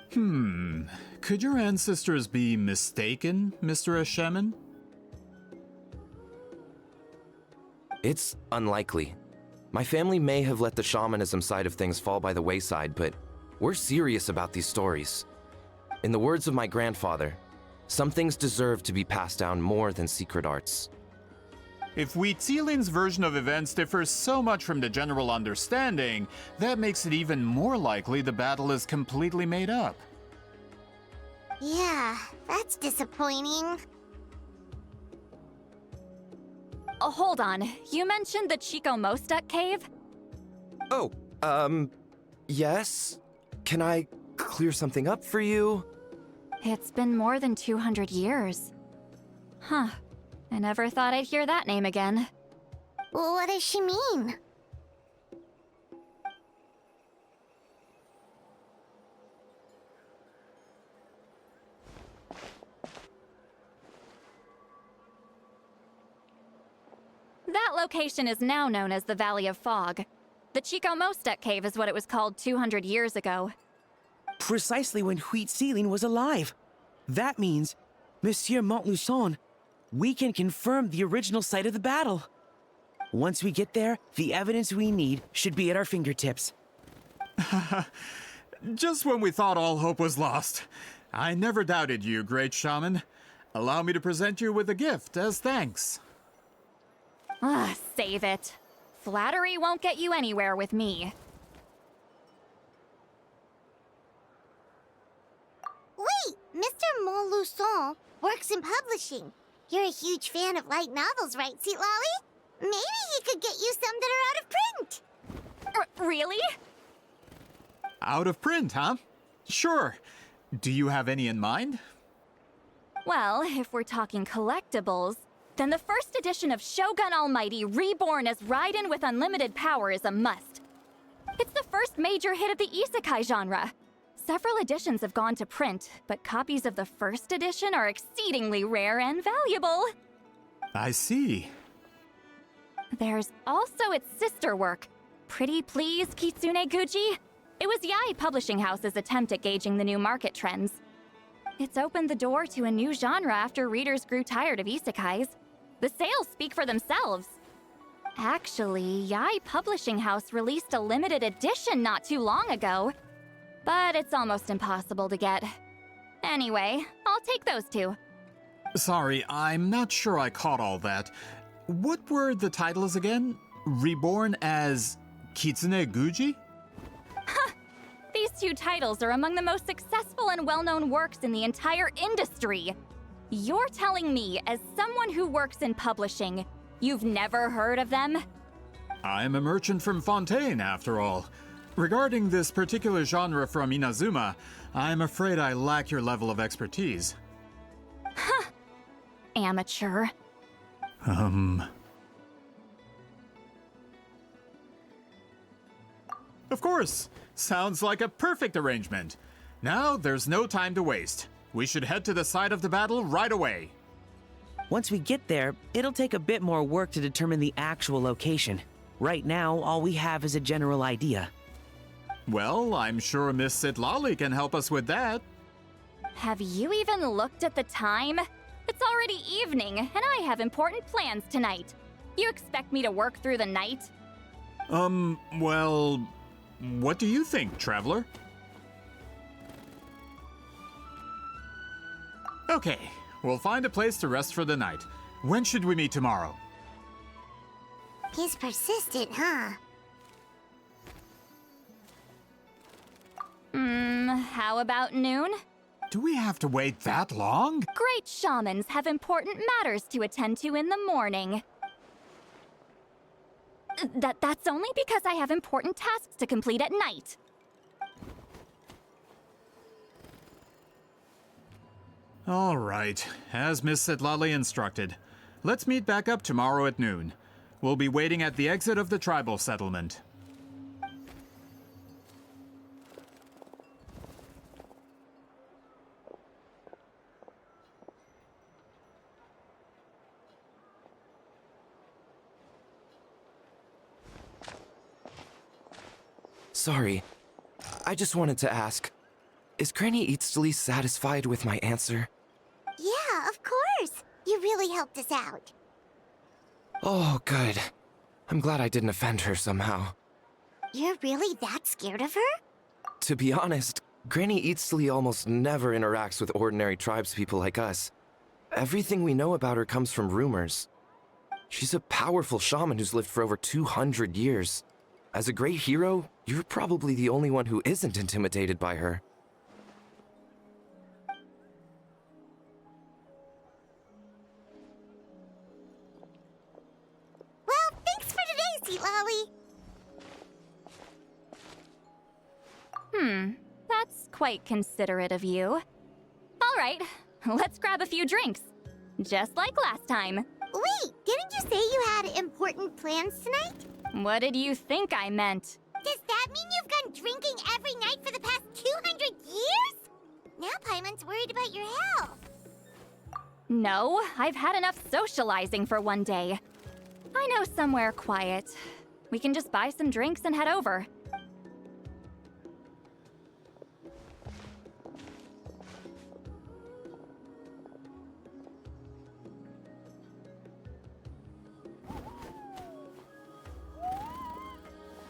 Could your ancestors be mistaken, Mr. Shaman? It's unlikely. My family may have let the shamanism side of things fall by the wayside, but we're serious about these stories. In the words of my grandfather, some things deserve to be passed down more than secret arts. If Citlali's version of events differs so much from the general understanding, that makes it even more likely the battle is completely made up. Yeah, that's disappointing. Oh, hold on. You mentioned the Chico Mostuk cave? Oh, yes? Can I clear something up for you? It's been more than 200 years. Huh. I never thought I'd hear that name again. Well, what does she mean? That location is now known as the Valley of Fog. The Chico Mostuk cave is what it was called 200 years ago. Precisely when Citlali was alive. That means, Monsieur Montluçon, we can confirm the original site of the battle. Once we get there, the evidence we need should be at our fingertips. Just when we thought all hope was lost. I never doubted you, great shaman. Allow me to present you with a gift as thanks. Save it. Flattery won't get you anywhere with me. Wait, Mr. Montluçon works in publishing. You're a huge fan of light novels, right, Citlali? Maybe he could get you some that are out of print. Really? Out of print, huh? Sure. Do you have any in mind? Well, if we're talking collectibles, then the first edition of Shogun Almighty reborn as Raiden with unlimited power is a must. It's the first major hit of the isekai genre. Several editions have gone to print, but copies of the first edition are exceedingly rare and valuable. I see. There's also its sister work, Pretty Please Kitsune Guji. It was Yae Publishing House's attempt at gauging the new market trends. It's opened the door to a new genre after readers grew tired of isekais. The sales speak for themselves. Actually, Yai Publishing House released a limited edition not too long ago, but it's almost impossible to get. Anyway, I'll take those two. Sorry, I'm not sure I caught all that. What were the titles again? Reborn as Kitsune Guji? These two titles are among the most successful and well-known works in the entire industry. You're telling me, as someone who works in publishing, you've never heard of them? I'm a merchant from Fontaine, after all. Regarding this particular genre from Inazuma, I'm afraid I lack your level of expertise. Amateur. Of course! Sounds like a perfect arrangement. Now, there's no time to waste. We should head to the site of the battle right away. Once we get there, it'll take a bit more work to determine the actual location. Right now, all we have is a general idea. Well, I'm sure Miss Citlali can help us with that. Have you even looked at the time? It's already evening, and I have important plans tonight. You expect me to work through the night? Well, what do you think, Traveler? Okay, we'll find a place to rest for the night. When should we meet tomorrow? He's persistent, huh? How about noon? Do we have to wait that long? Great shamans have important matters to attend to in the morning. That's only because I have important tasks to complete at night. All right, as Miss Citlali instructed. Let's meet back up tomorrow at noon. We'll be waiting at the exit of the tribal settlement. Sorry, I just wanted to ask, is Granny Citlali satisfied with my answer? Yeah, of course. You really helped us out. Oh, good. I'm glad I didn't offend her somehow. You're really that scared of her? To be honest, Granny Citlali almost never interacts with ordinary tribespeople like us. Everything we know about her comes from rumors. She's a powerful shaman who's lived for over 200 years. As a great hero, you're probably the only one who isn't intimidated by her. Well, thanks for today, Citlali. That's quite considerate of you. All right, let's grab a few drinks. Just like last time. Wait, didn't you say you had important plans tonight? What did you think I meant? Does that mean you've gone drinking every night for the past 200 years? Now Paimon's worried about your health. No, I've had enough socializing for one day. I know somewhere quiet. We can just buy some drinks and head over.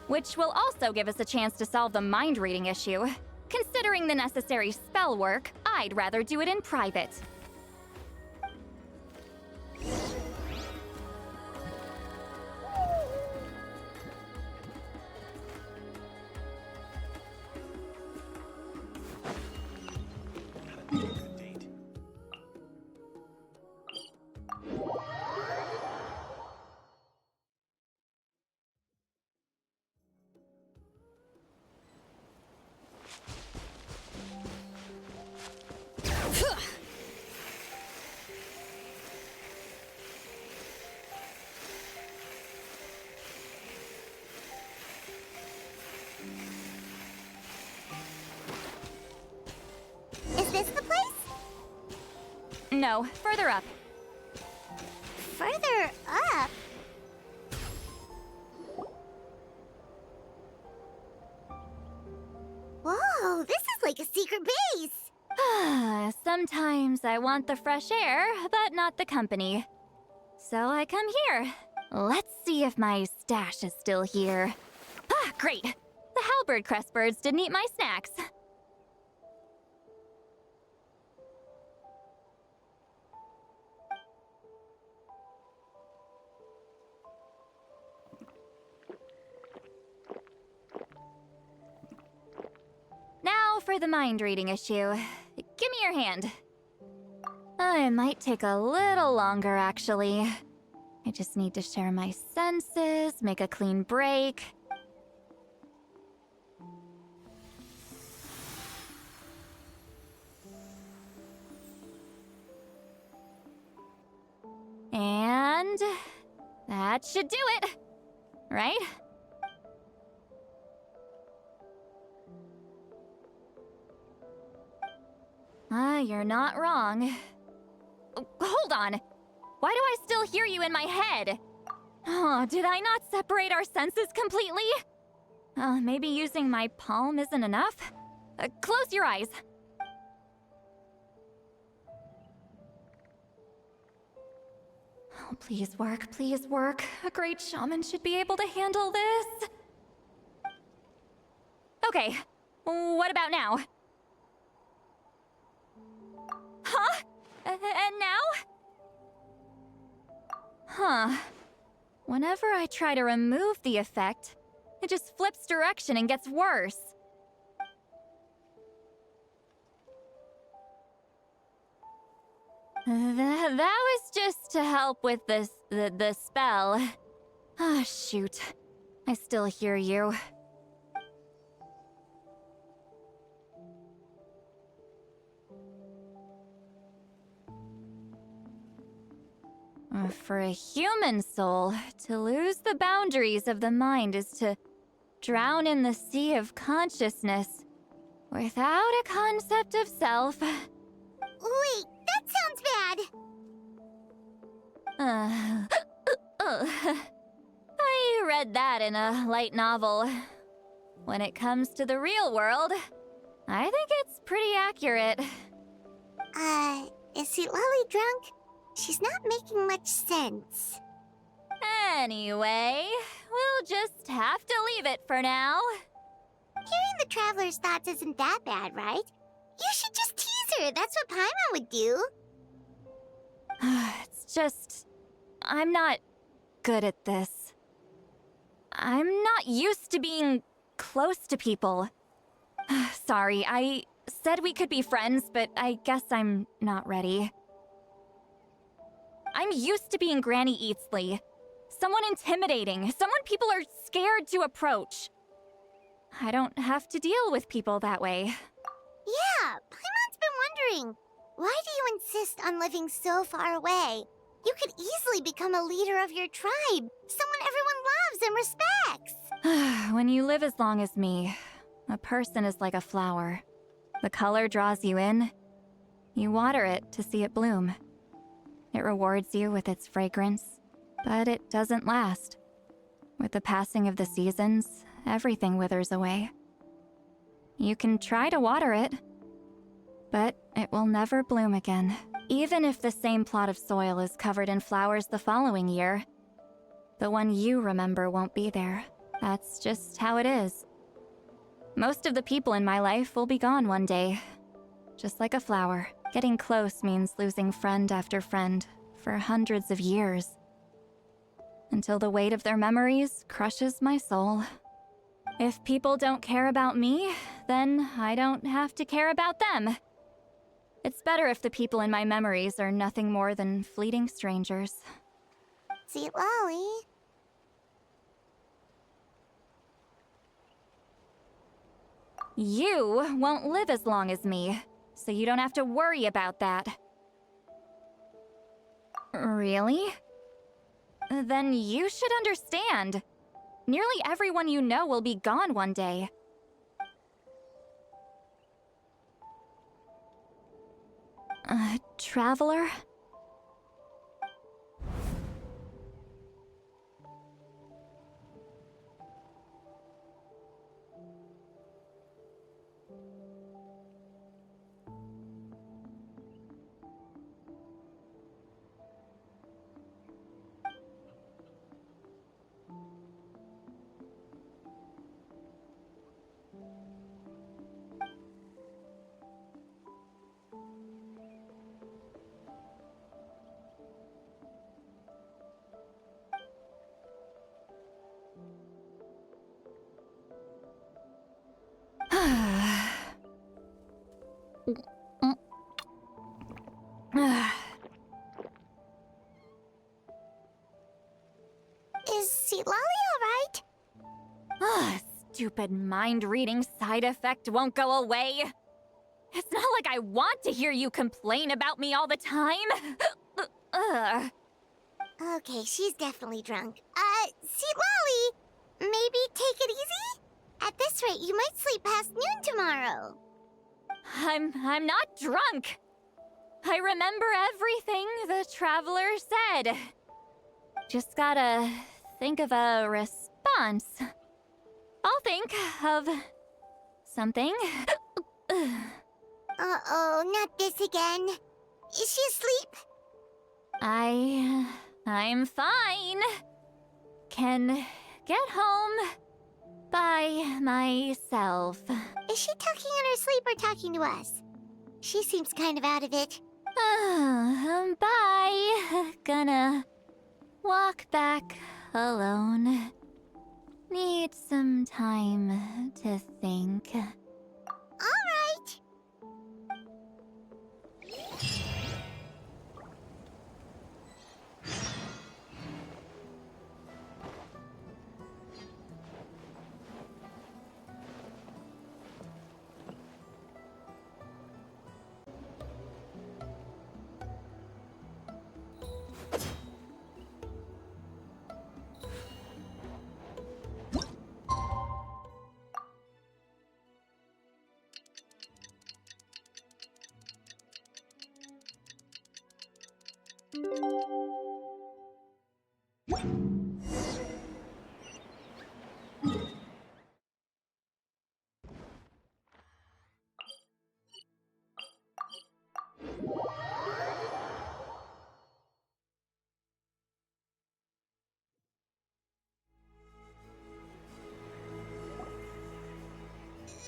Which will also give us a chance to solve the mind-reading issue. Considering the necessary spell work, I'd rather do it in private. Is this the place? No, further up. Further up? Whoa, this is like a secret base. Sometimes I want the fresh air, but not the company. So I come here. Let's see if my stash is still here. Ah, great! The halberd crest birds didn't eat my snacks. Now for the mind reading issue. Give me your hand. It might take a little longer, actually. I just need to share my senses, make a clean break. And that should do it, right? You're not wrong. Hold on. Why do I still hear you in my head? Oh, did I not separate our senses completely? Maybe using my palm isn't enough? Close your eyes. Oh, please work, please work. A great shaman should be able to handle this. Okay, what about now? Huh? And now? Huh. Whenever I try to remove the effect, it just flips direction and gets worse. That was just to help with the spell. Ah, shoot. I still hear you. For a human soul, to lose the boundaries of the mind is to drown in the sea of consciousness without a concept of self. Wait, that sounds bad. I read that in a light novel. When it comes to the real world, I think it's pretty accurate. Is Citlali drunk? She's not making much sense. Anyway, we'll just have to leave it for now. Hearing the Traveler's thoughts isn't that bad, right? You should just tease her. That's what Paimon would do. It's just... I'm not good at this. I'm not used to being close to people. Sorry, I said we could be friends, but I guess I'm not ready. I'm used to being Granny Eatsley. Someone intimidating, someone people are scared to approach. I don't have to deal with people that way. Yeah, Paimon's been wondering, why do you insist on living so far away? You could easily become a leader of your tribe, someone everyone loves and respects. When you live as long as me, a person is like a flower. The color draws you in. You water it to see it bloom. It rewards you with its fragrance, but it doesn't last. With the passing of the seasons, everything withers away. You can try to water it, but it will never bloom again. Even if the same plot of soil is covered in flowers the following year, the one you remember won't be there. That's just how it is. Most of the people in my life will be gone one day. Just like a flower. Getting close means losing friend after friend for hundreds of years. Until the weight of their memories crushes my soul. If people don't care about me, then I don't have to care about them. It's better if the people in my memories are nothing more than fleeting strangers. Citlali. You won't live as long as me, so you don't have to worry about that. Really? Then you should understand. Nearly everyone you know will be gone one day. Traveler? Citlali alright? Ugh, stupid mind-reading side effect won't go away. It's not like I want to hear you complain about me all the time. Ugh. Okay, she's definitely drunk. Citlali, maybe take it easy? At this rate, you might sleep past noon tomorrow. I'm not drunk. I remember everything the traveler said. Just gotta think of a response. I'll think of something. Uh-oh, not this again. Is she asleep? I'm fine. Can get home by myself. Is she talking in her sleep or talking to us? She seems kind of out of it. Bye. Gonna walk back alone. Need some time to think. All right.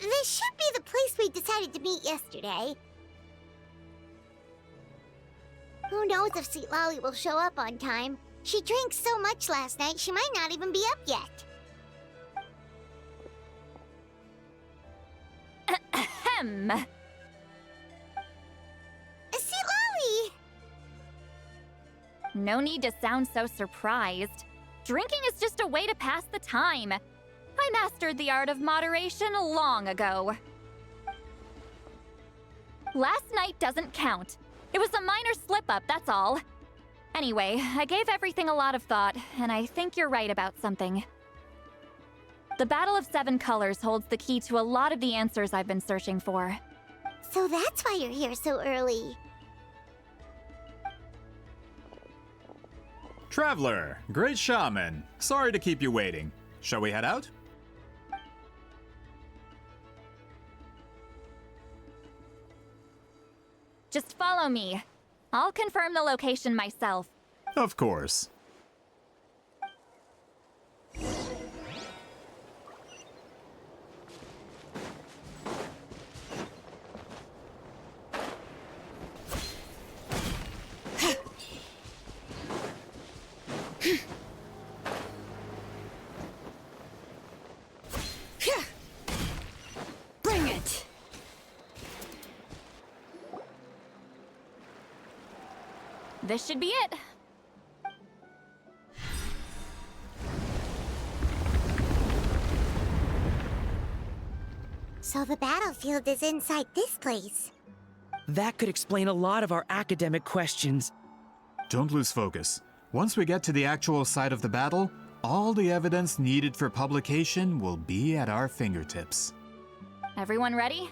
This should be the place we decided to meet yesterday. Who knows if Citlali will show up on time? She drank so much last night, she might not even be up yet. Ahem. Citlali! No need to sound so surprised. Drinking is just a way to pass the time. I mastered the art of moderation long ago. Last night doesn't count. It was a minor slip-up, that's all. Anyway, I gave everything a lot of thought, and I think you're right about something. The Battle of Seven Colors holds the key to a lot of the answers I've been searching for. So that's why you're here so early. Traveler, great shaman. Sorry to keep you waiting. Shall we head out? Just follow me. I'll confirm the location myself. Of course. Bring it! This should be it. So the battlefield is inside this place. That could explain a lot of our academic questions. Don't lose focus. Once we get to the actual site of the battle, all the evidence needed for publication will be at our fingertips. Everyone ready?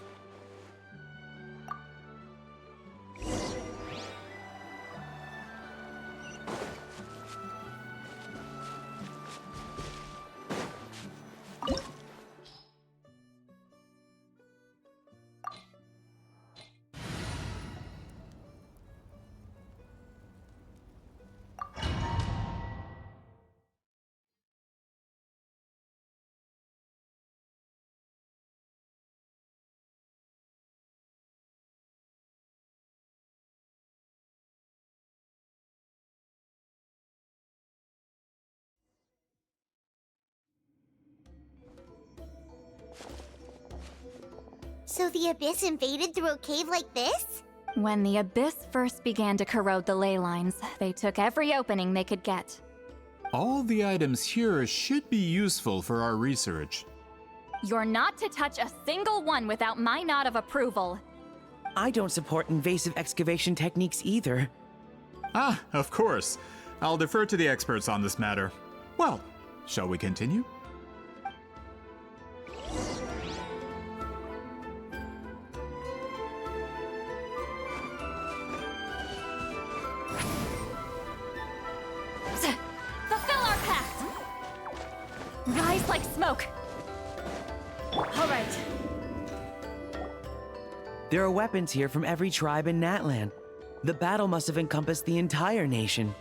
So the Abyss invaded through a cave like this? When the Abyss first began to corrode the ley lines, they took every opening they could get. All the items here should be useful for our research. You're not to touch a single one without my nod of approval. I don't support invasive excavation techniques either. Ah, of course. I'll defer to the experts on this matter. Well, shall we continue? Fulfill our pact! Rise like smoke! All right. There are weapons here from every tribe in Natlan. The battle must have encompassed the entire nation.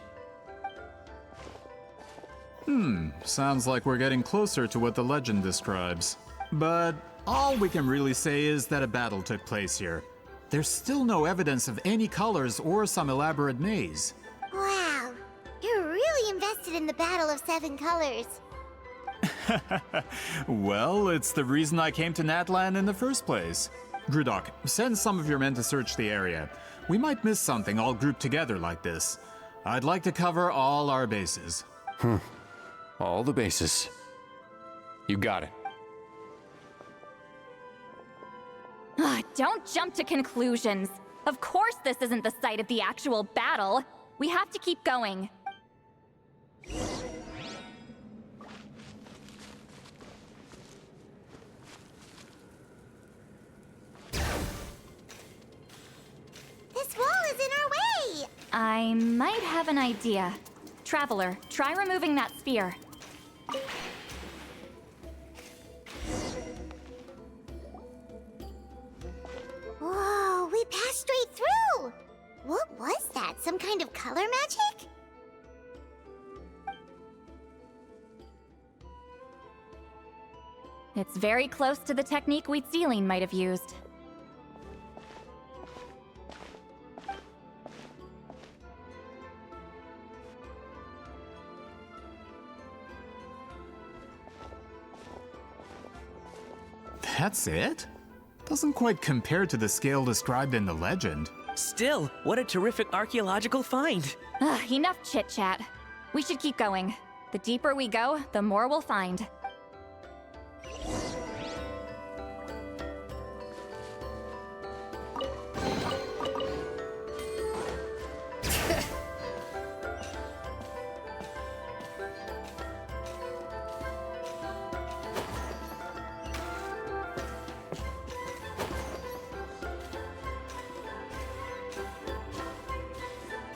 Sounds like we're getting closer to what the legend describes. But all we can really say is that a battle took place here. There's still no evidence of any colors or some elaborate maze. Wow, you're really invested in the Battle of Seven Colors. Well, it's the reason I came to Natlan in the first place. Grudok, send some of your men to search the area. We might miss something all grouped together like this. I'd like to cover all our bases. All the bases. You got it. Don't jump to conclusions. Of course this isn't the site of the actual battle. We have to keep going. This wall is in our way! I might have an idea. Traveler, try removing that sphere. Whoa, we passed straight through! What was that? Some kind of color magic? It's very close to the technique Citlali might have used. That's it? Doesn't quite compare to the scale described in the legend. Still, what a terrific archaeological find. Enough chit-chat. We should keep going. The deeper we go, the more we'll find.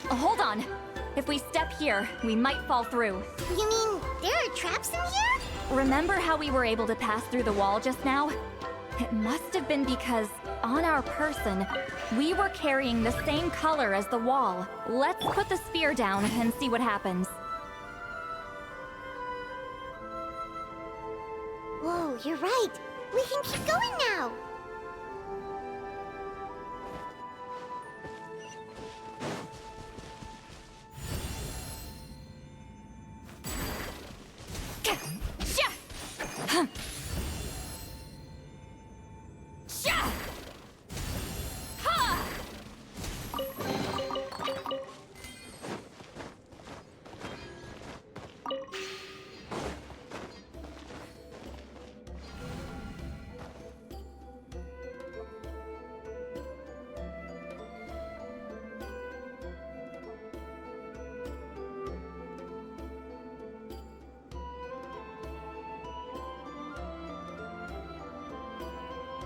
Hold on. If we step here, we might fall through. You mean there are traps in here? Remember how we were able to pass through the wall just now? It must have been because, on our person, we were carrying the same color as the wall. Let's put the sphere down and see what happens. Whoa, you're right. We can keep going now.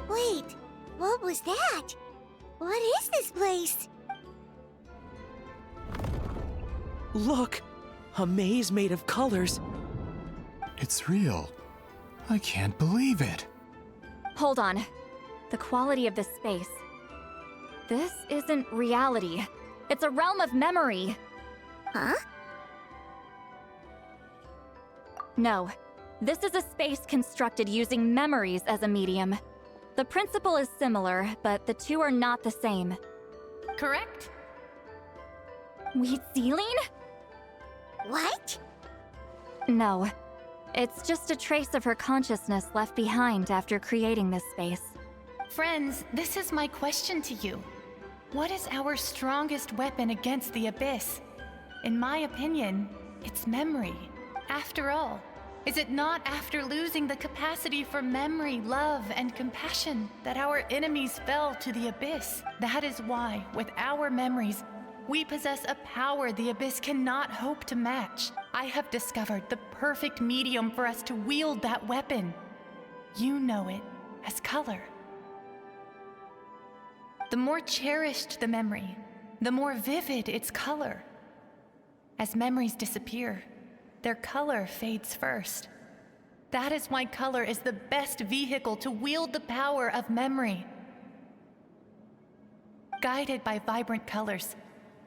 Wait, what was that? What is this place? Look! A maze made of colors. It's real. I can't believe it. Hold on. The quality of this space. This isn't reality. It's a realm of memory. Huh? No. This is a space constructed using memories as a medium. The principle is similar, but the two are not the same. Correct? Citlali? What? No. It's just a trace of her consciousness left behind after creating this space. Friends, this is my question to you. What is our strongest weapon against the Abyss? In my opinion, it's memory. After all, is it not after losing the capacity for memory, love, and compassion that our enemies fell to the abyss? That is why, with our memories, we possess a power the abyss cannot hope to match. I have discovered the perfect medium for us to wield that weapon. You know it as color. The more cherished the memory, the more vivid its color. As memories disappear, their color fades first. That is why color is the best vehicle to wield the power of memory. Guided by vibrant colors,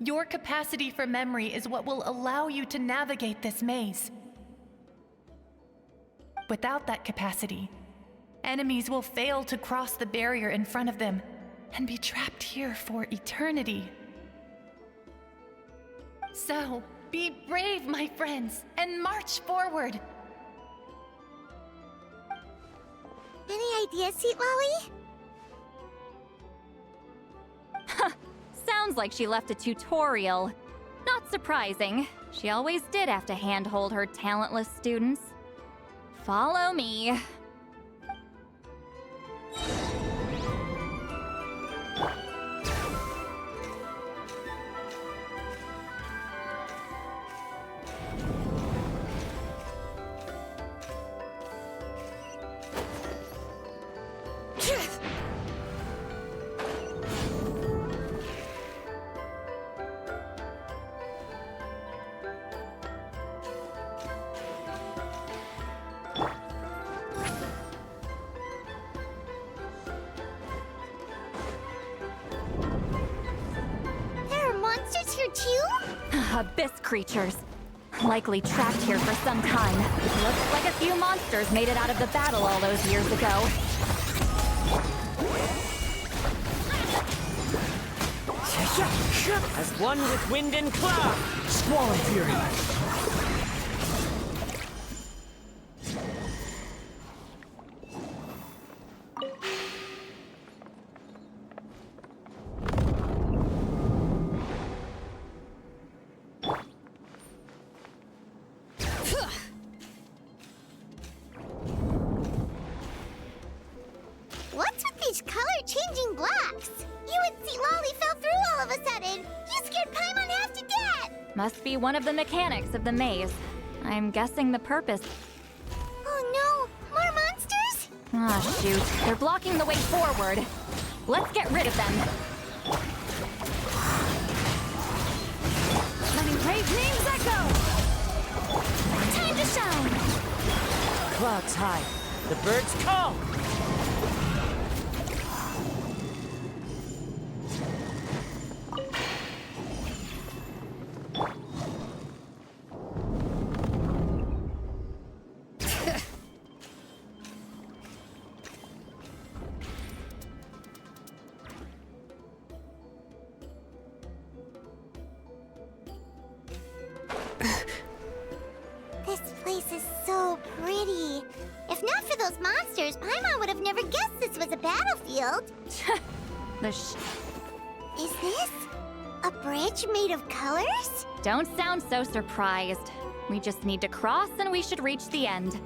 your capacity for memory is what will allow you to navigate this maze. Without that capacity, enemies will fail to cross the barrier in front of them and be trapped here for eternity. So, be brave, my friends, and march forward. Any ideas, Citlali? Sounds like she left a tutorial. Not surprising. She always did have to handhold her talentless students. Follow me. Abyss creatures. Likely trapped here for some time. Looks like a few monsters made it out of the battle all those years ago. As one with wind and cloud! Squall Fury! What's with these color-changing blocks? You and Citlali fell through all of a sudden. You scared Paimon half to death. Must be one of the mechanics of the maze. I'm guessing the purpose. Oh no! More monsters? Ah, shoot. They're blocking the way forward. Let's get rid of them. Letting brave names echo! Time to shine! Clouds high. The birds call! This place is so pretty. If not for those monsters, Paimon would have never guessed this was a battlefield. Is this a bridge made of colors? Don't sound so surprised. We just need to cross and we should reach the end.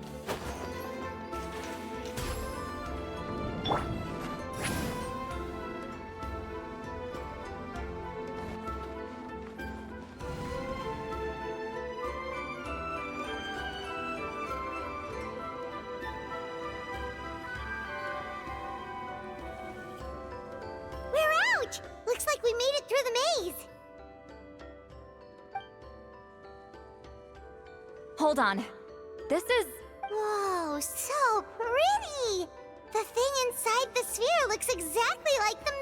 We're out! Looks like we made it through the maze. Hold on. This is... Whoa, so pretty! The thing inside the sphere looks exactly like the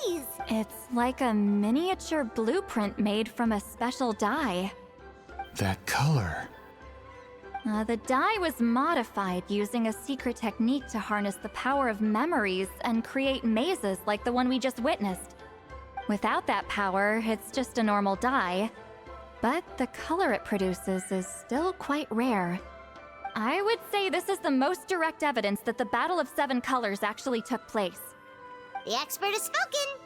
maze! It's like a miniature blueprint made from a special dye. That color. The dye was modified using a secret technique to harness the power of memories and create mazes like the one we just witnessed. Without that power, it's just a normal dye. But the color it produces is still quite rare. I would say this is the most direct evidence that the Battle of Seven Colors actually took place. The expert has spoken!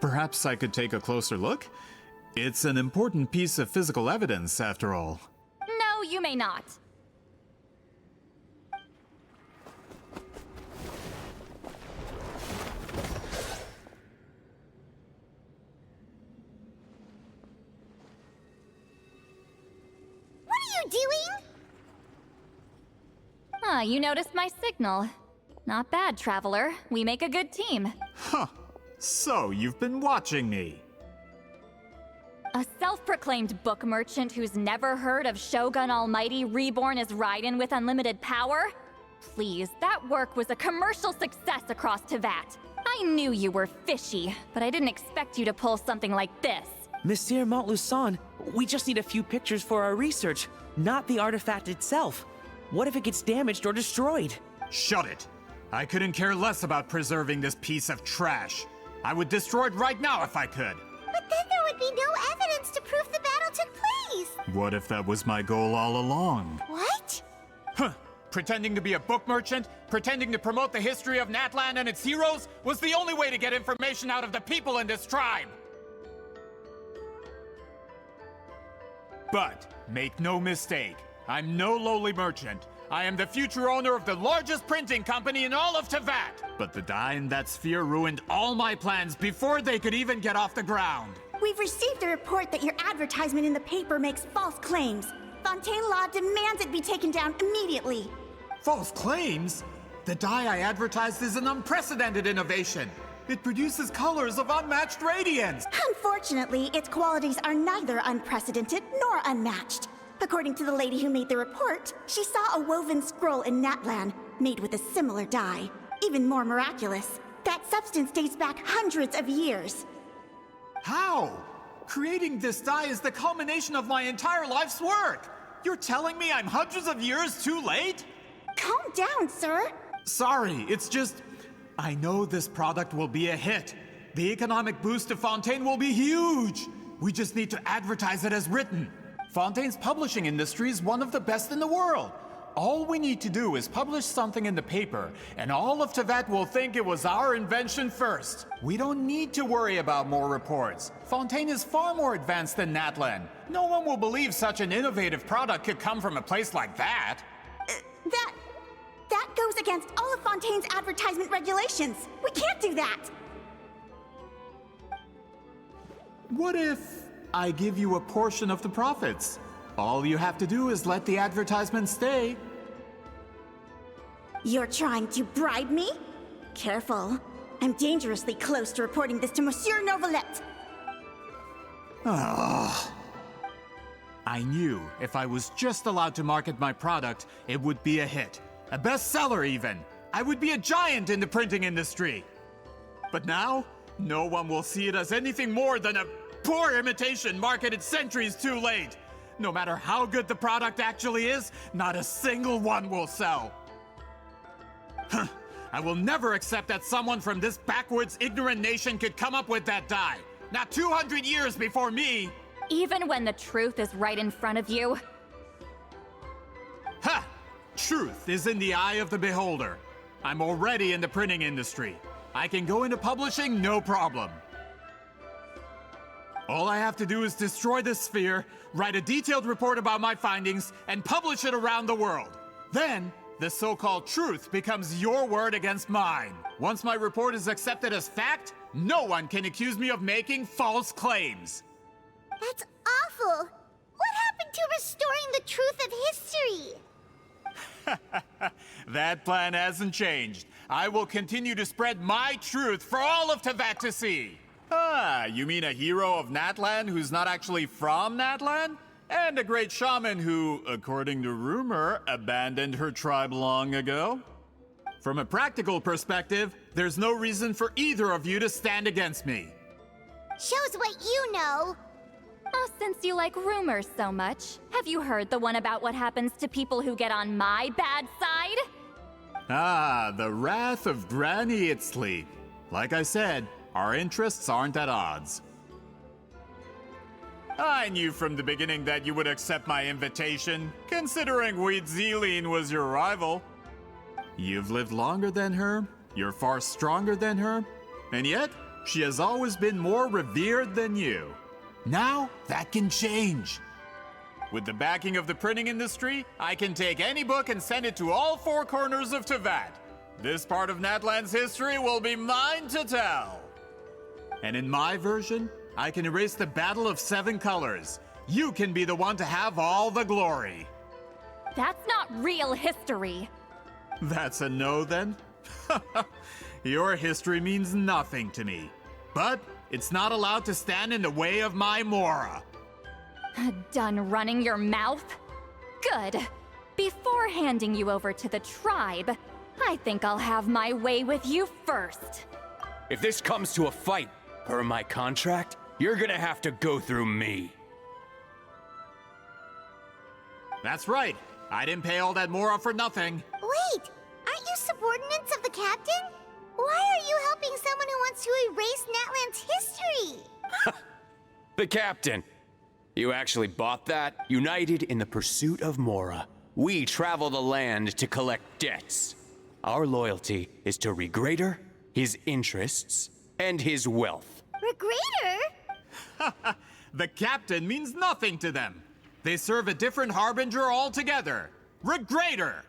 Perhaps I could take a closer look? It's an important piece of physical evidence, after all. No, you may not. What are you doing? Ah, you noticed my signal. Not bad, Traveler. We make a good team. Huh. So, you've been watching me. A self-proclaimed book merchant who's never heard of Shogun Almighty reborn as Raiden with unlimited power? Please, that work was a commercial success across Teyvat. I knew you were fishy, but I didn't expect you to pull something like this. Monsieur Montluçon, we just need a few pictures for our research, not the artifact itself. What if it gets damaged or destroyed? Shut it! I couldn't care less about preserving this piece of trash. I would destroy it right now if I could. But then there would be no evidence to prove the battle took place. What if that was my goal all along? What? Huh. Pretending to be a book merchant, pretending to promote the history of Natlan and its heroes, was the only way to get information out of the people in this tribe! But, make no mistake, I'm no lowly merchant. I am the future owner of the largest printing company in all of Teyvat! But the dye in that sphere ruined all my plans before they could even get off the ground. We've received a report that your advertisement in the paper makes false claims. Fontaine Law demands it be taken down immediately. False claims? The dye I advertised is an unprecedented innovation. It produces colors of unmatched radiance. Unfortunately, its qualities are neither unprecedented nor unmatched. According to the lady who made the report, she saw a woven scroll in Natlan made with a similar dye. Even more miraculous, that substance dates back hundreds of years. How? Creating this dye is the culmination of my entire life's work. You're telling me I'm hundreds of years too late? Calm down, sir. Sorry, it's just... I know this product will be a hit. The economic boost to Fontaine will be huge. We just need to advertise it as written. Fontaine's publishing industry is one of the best in the world. All we need to do is publish something in the paper, and all of Teyvat will think it was our invention first. We don't need to worry about more reports. Fontaine is far more advanced than Natlan. No one will believe such an innovative product could come from a place like that. That goes against all of Fontaine's advertisement regulations. We can't do that. What if I give you a portion of the profits? All you have to do is let the advertisement stay. You're trying to bribe me? Careful. I'm dangerously close to reporting this to Monsieur Novelette. Ah. I knew if I was just allowed to market my product, it would be a hit. A bestseller even. I would be a giant in the printing industry. But now, no one will see it as anything more than a poor imitation marketed centuries too late. No matter how good the product actually is, not a single one will sell. Huh. I will never accept that someone from this backwoods, ignorant nation could come up with that dye. Not 200 years before me! Even when the truth is right in front of you? Ha! Truth is in the eye of the beholder. I'm already in the printing industry. I can go into publishing, no problem. All I have to do is destroy this sphere, write a detailed report about my findings, and publish it around the world. Then, the so-called truth becomes your word against mine. Once my report is accepted as fact, no one can accuse me of making false claims. That's awful. What happened to restoring the truth of history? That plan hasn't changed. I will continue to spread my truth for all of Teyvat to see. Ah, you mean a hero of Natlan who's not actually from Natlan? And a great shaman who, according to rumor, abandoned her tribe long ago? From a practical perspective, there's no reason for either of you to stand against me. Shows what you know. Oh, since you like rumors so much, have you heard the one about what happens to people who get on my bad side? Ah, the wrath of Granny Citlali. Like I said, our interests aren't at odds. I knew from the beginning that you would accept my invitation, considering Citlali was your rival. You've lived longer than her, you're far stronger than her, and yet, she has always been more revered than you. Now, that can change. With the backing of the printing industry, I can take any book and send it to all four corners of Teyvat. This part of Natlan's history will be mine to tell. And in my version, I can erase the Battle of Seven Colors. You can be the one to have all the glory. That's not real history. That's a no, then? Your history means nothing to me. But it's not allowed to stand in the way of my Mora. Done running your mouth? Good. Before handing you over to the tribe, I think I'll have my way with you first. If this comes to a fight, per my contract, you're gonna have to go through me. That's right. I didn't pay all that Mora for nothing. Wait, aren't you subordinates of the captain? Why are you helping someone who wants to erase Natlan's history? The captain. You actually bought that? United in the pursuit of Mora. We travel the land to collect debts. Our loyalty is to Regrader, his interests, and his wealth. Regrader? The captain means nothing to them. They serve a different harbinger altogether. Regrader!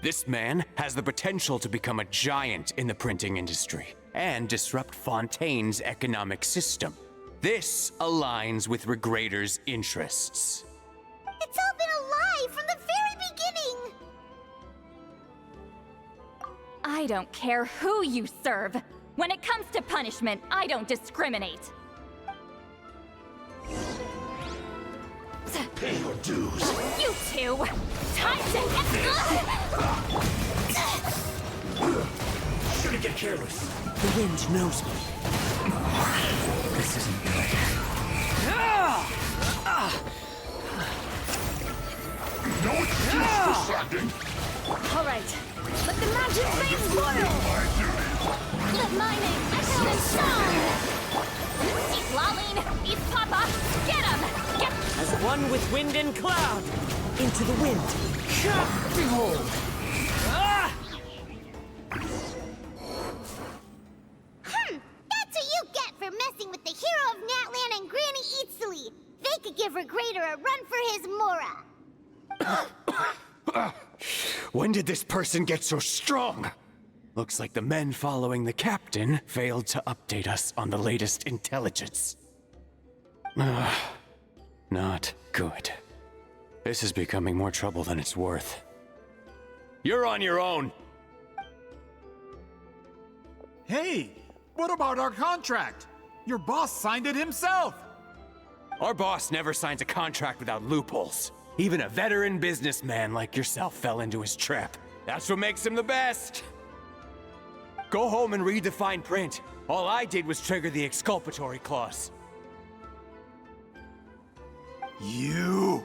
This man has the potential to become a giant in the printing industry and disrupt Fontaine's economic system. This aligns with Regrader's interests. It's all been a lie from the very beginning! I don't care who you serve. When it comes to punishment, I don't discriminate. Pay your dues. You two! Time to... Shouldn't get careless. The wind knows me. This isn't good. No excuse for slacking. All right, let the magic flames boil! Let my name echo in song! Citlali, East Papa, get him! Get... As one with wind and cloud, into the wind. Behold! That's what you get for messing with the hero of Natlan and Granny Citlali. They could give Regrader a run for his Mora. When did this person get so strong? Looks like the men following the captain failed to update us on the latest intelligence. Not good. This is becoming more trouble than it's worth. You're on your own! Hey, what about our contract? Your boss signed it himself! Our boss never signs a contract without loopholes. Even a veteran businessman like yourself fell into his trap. That's what makes him the best! Go home and read the fine print. All I did was trigger the exculpatory clause. You...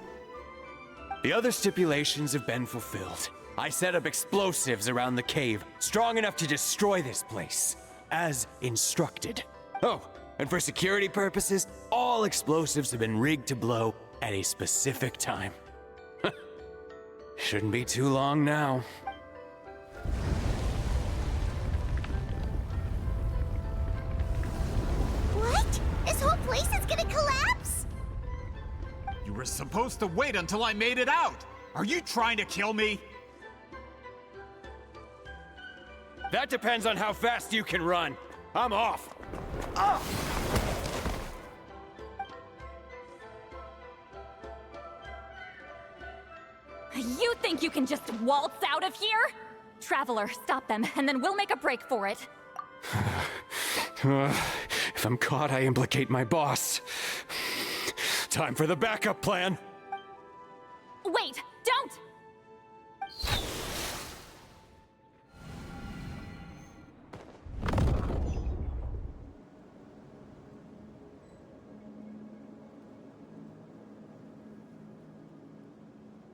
The other stipulations have been fulfilled. I set up explosives around the cave, strong enough to destroy this place, as instructed. Oh, and for security purposes, all explosives have been rigged to blow at a specific time. Shouldn't be too long now. What? This whole place is gonna collapse? You were supposed to wait until I made it out! Are you trying to kill me? That depends on how fast you can run. I'm off. You think you can just waltz out of here? Traveler, stop them, and then we'll make a break for it. If I'm caught, I implicate my boss. Time for the backup plan. Wait, don't!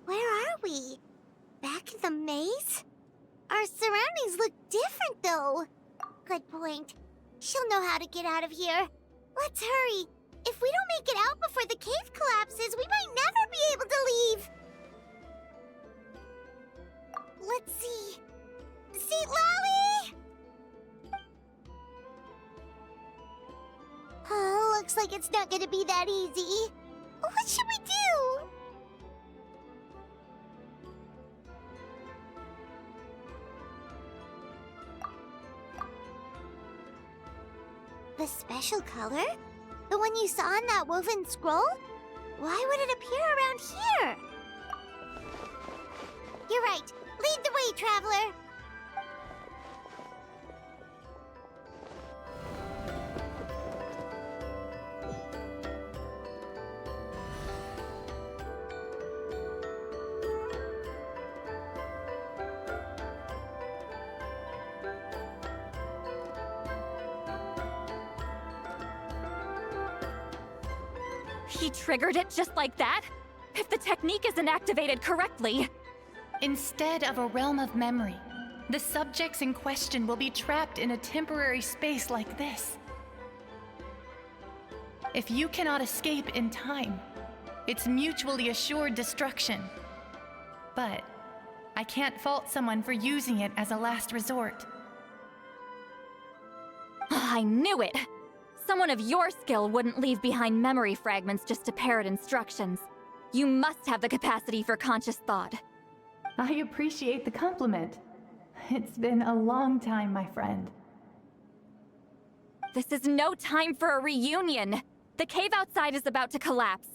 Where are we? Back in the maze? Our surroundings look different, though. Good point. She'll know how to get out of here. Let's hurry. If we don't make it out before the cave collapses, we might never be able to leave. Let's see. Citlali! looks like it's not gonna be that easy. What should we do? The special color? The one you saw in that woven scroll? Why would it appear around here? You're right. Lead the way, traveler. He triggered it just like that? If the technique isn't activated correctly. Instead of a realm of memory, the subjects in question will be trapped in a temporary space like this. If you cannot escape in time, it's mutually assured destruction. But I can't fault someone for using it as a last resort. I knew it! Someone of your skill wouldn't leave behind memory fragments just to parrot instructions. You must have the capacity for conscious thought. I appreciate the compliment. It's been a long time, my friend. This is no time for a reunion. The cave outside is about to collapse.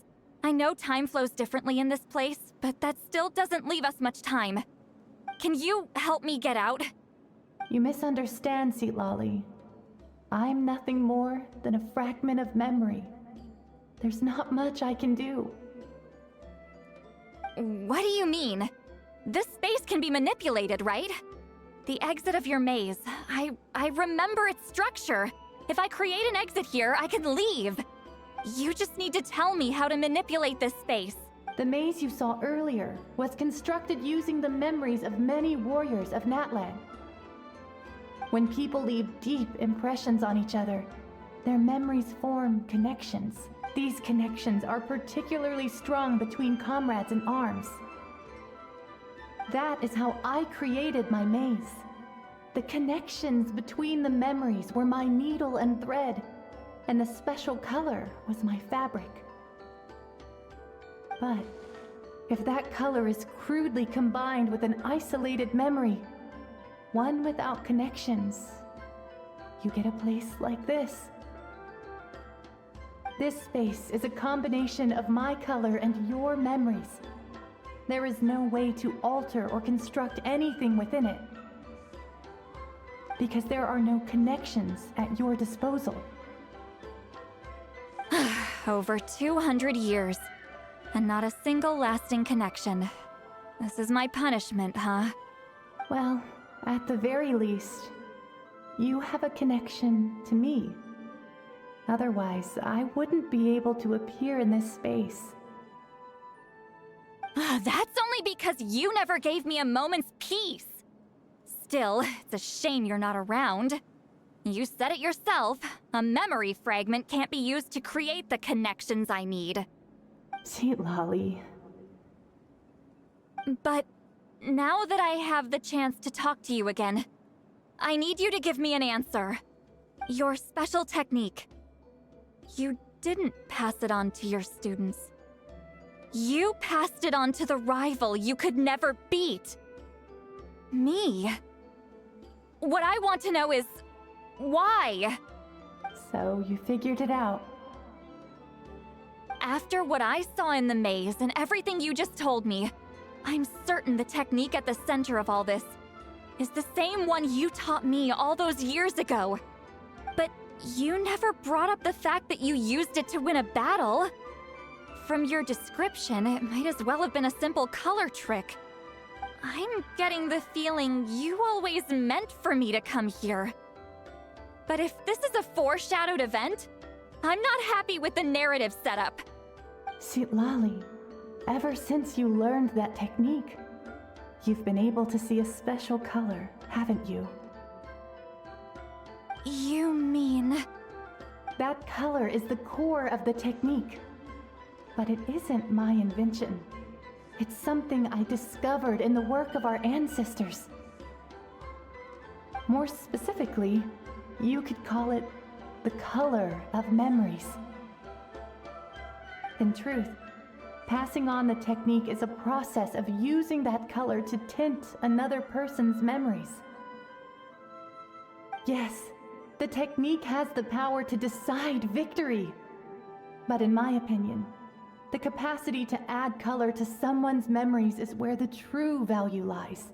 I know time flows differently in this place, but that still doesn't leave us much time. Can you help me get out? You misunderstand, Citlali. I'm nothing more than a fragment of memory. There's not much I can do. What do you mean? This space can be manipulated, right? The exit of your maze. I remember its structure. If I create an exit here, I can leave. You just need to tell me how to manipulate this space. The maze you saw earlier was constructed using the memories of many warriors of Natlan. When people leave deep impressions on each other, their memories form connections. These connections are particularly strong between comrades in arms. That is how I created my maze. The connections between the memories were my needle and thread, and the special color was my fabric. But if that color is crudely combined with an isolated memory, one without connections, you get a place like this. This space is a combination of my color and your memories. There is no way to alter or construct anything within it, because there are no connections at your disposal. Over 200 years, and not a single lasting connection. This is my punishment, huh? Well, at the very least, you have a connection to me. Otherwise, I wouldn't be able to appear in this space. That's only because you never gave me a moment's peace. Still, it's a shame you're not around. You said it yourself. A memory fragment can't be used to create the connections I need. Citlali. But now that I have the chance to talk to you again, I need you to give me an answer. Your special technique. You didn't pass it on to your students. You passed it on to the rival you could never beat. Me. What I want to know is, why? So you figured it out. After what I saw in the maze and everything you just told me, I'm certain the technique at the center of all this is the same one you taught me all those years ago. But you never brought up the fact that you used it to win a battle. From your description, it might as well have been a simple color trick. I'm getting the feeling you always meant for me to come here. But if this is a foreshadowed event, I'm not happy with the narrative setup. Citlali, ever since you learned that technique, you've been able to see a special color, haven't you? You mean... That color is the core of the technique. But it isn't my invention. It's something I discovered in the work of our ancestors. More specifically, you could call it the color of memories. In truth, passing on the technique is a process of using that color to tint another person's memories. Yes, the technique has the power to decide victory. But in my opinion, the capacity to add color to someone's memories is where the true value lies.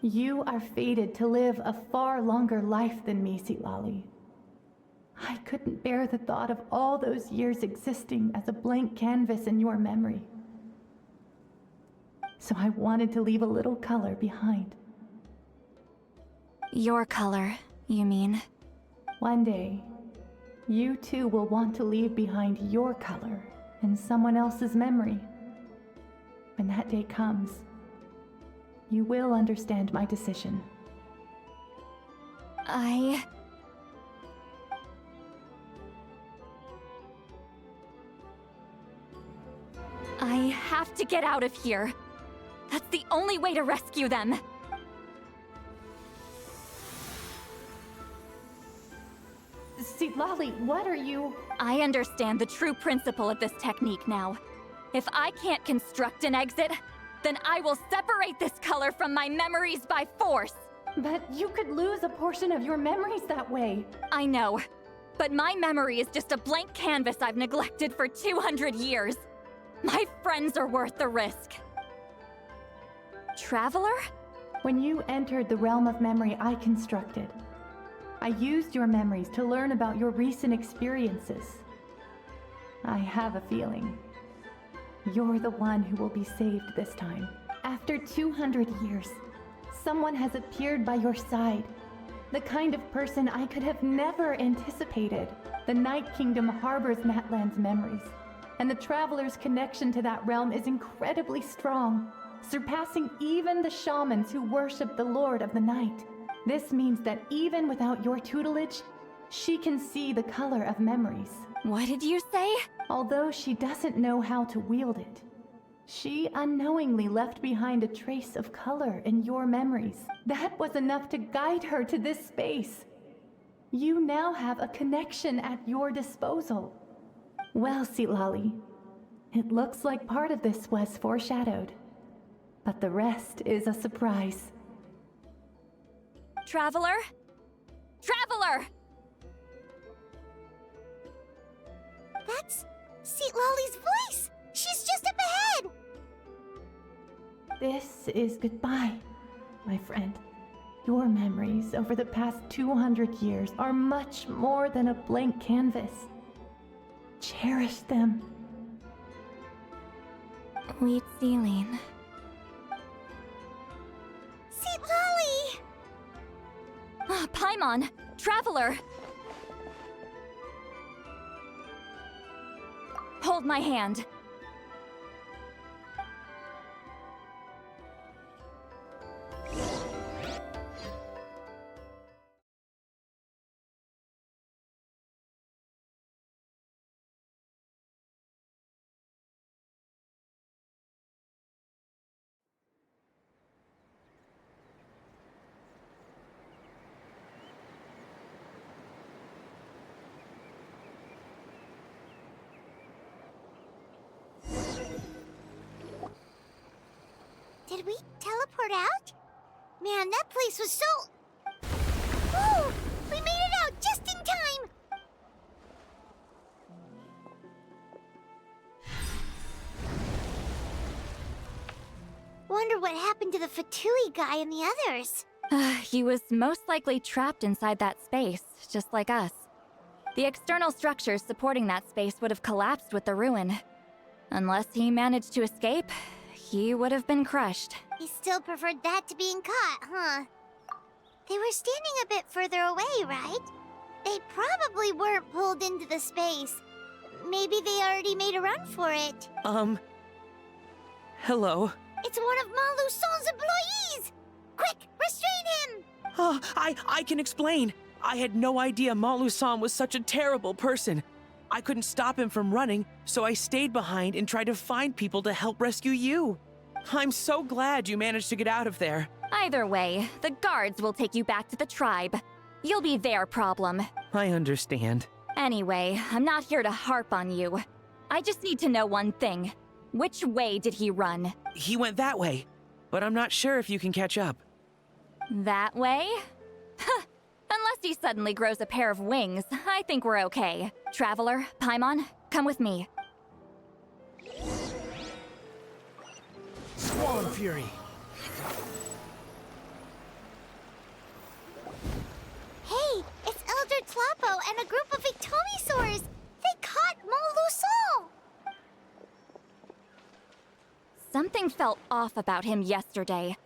You are fated to live a far longer life than me, Citlali. I couldn't bear the thought of all those years existing as a blank canvas in your memory. So I wanted to leave a little color behind. Your color, you mean? One day, you too will want to leave behind your color in someone else's memory. When that day comes, you will understand my decision. I have to get out of here. That's the only way to rescue them. Citlali, what are you? I understand the true principle of this technique now. If I can't construct an exit, then I will separate this color from my memories by force. But you could lose a portion of your memories that way. I know, but my memory is just a blank canvas I've neglected for 200 years. My friends are worth the risk. Traveler? When you entered the realm of memory I constructed, I used your memories to learn about your recent experiences. I have a feeling you're the one who will be saved this time. After 200 years, someone has appeared by your side. The kind of person I could have never anticipated. The Night Kingdom harbors Mictlan's memories, and the Traveler's connection to that realm is incredibly strong, surpassing even the shamans who worship the Lord of the Night. This means that even without your tutelage, she can see the color of memories. What did you say? Although she doesn't know how to wield it, she unknowingly left behind a trace of color in your memories. That was enough to guide her to this space. You now have a connection at your disposal. Well, Citlali, it looks like part of this was foreshadowed, but the rest is a surprise. Traveler? Traveler! That's Citlali's voice! She's just up ahead! This is goodbye, my friend. Your memories over the past 200 years are much more than a blank canvas. Cherish them. Citlali. Citlali! Paimon! Traveler! Hold my hand. Did we teleport out? Man, that place was so... Whoa! We made it out just in time! Wonder what happened to the Fatui guy and the others. He was most likely trapped inside that space, just like us. The external structures supporting that space would have collapsed with the ruin. Unless he managed to escape, he would have been crushed. He still preferred that to being caught, huh? They were standing a bit further away, right? They probably weren't pulled into the space. Maybe they already made a run for it. Hello? It's one of Malu Son's employees! Quick, restrain him! Oh, I can explain. I had no idea Malu-san was such a terrible person. I couldn't stop him from running, so I stayed behind and tried to find people to help rescue you. I'm so glad you managed to get out of there. Either way, the guards will take you back to the tribe. You'll be their problem. I understand. Anyway, I'm not here to harp on you. I just need to know one thing. Which way did he run? He went that way, but I'm not sure if you can catch up. That way? Huh. Unless he suddenly grows a pair of wings, I think we're okay. Traveler, Paimon, come with me. Squall Fury. Hey, it's Elder Tlapo and a group of Ictomisaurs! They caught Moluson! Something felt off about him yesterday,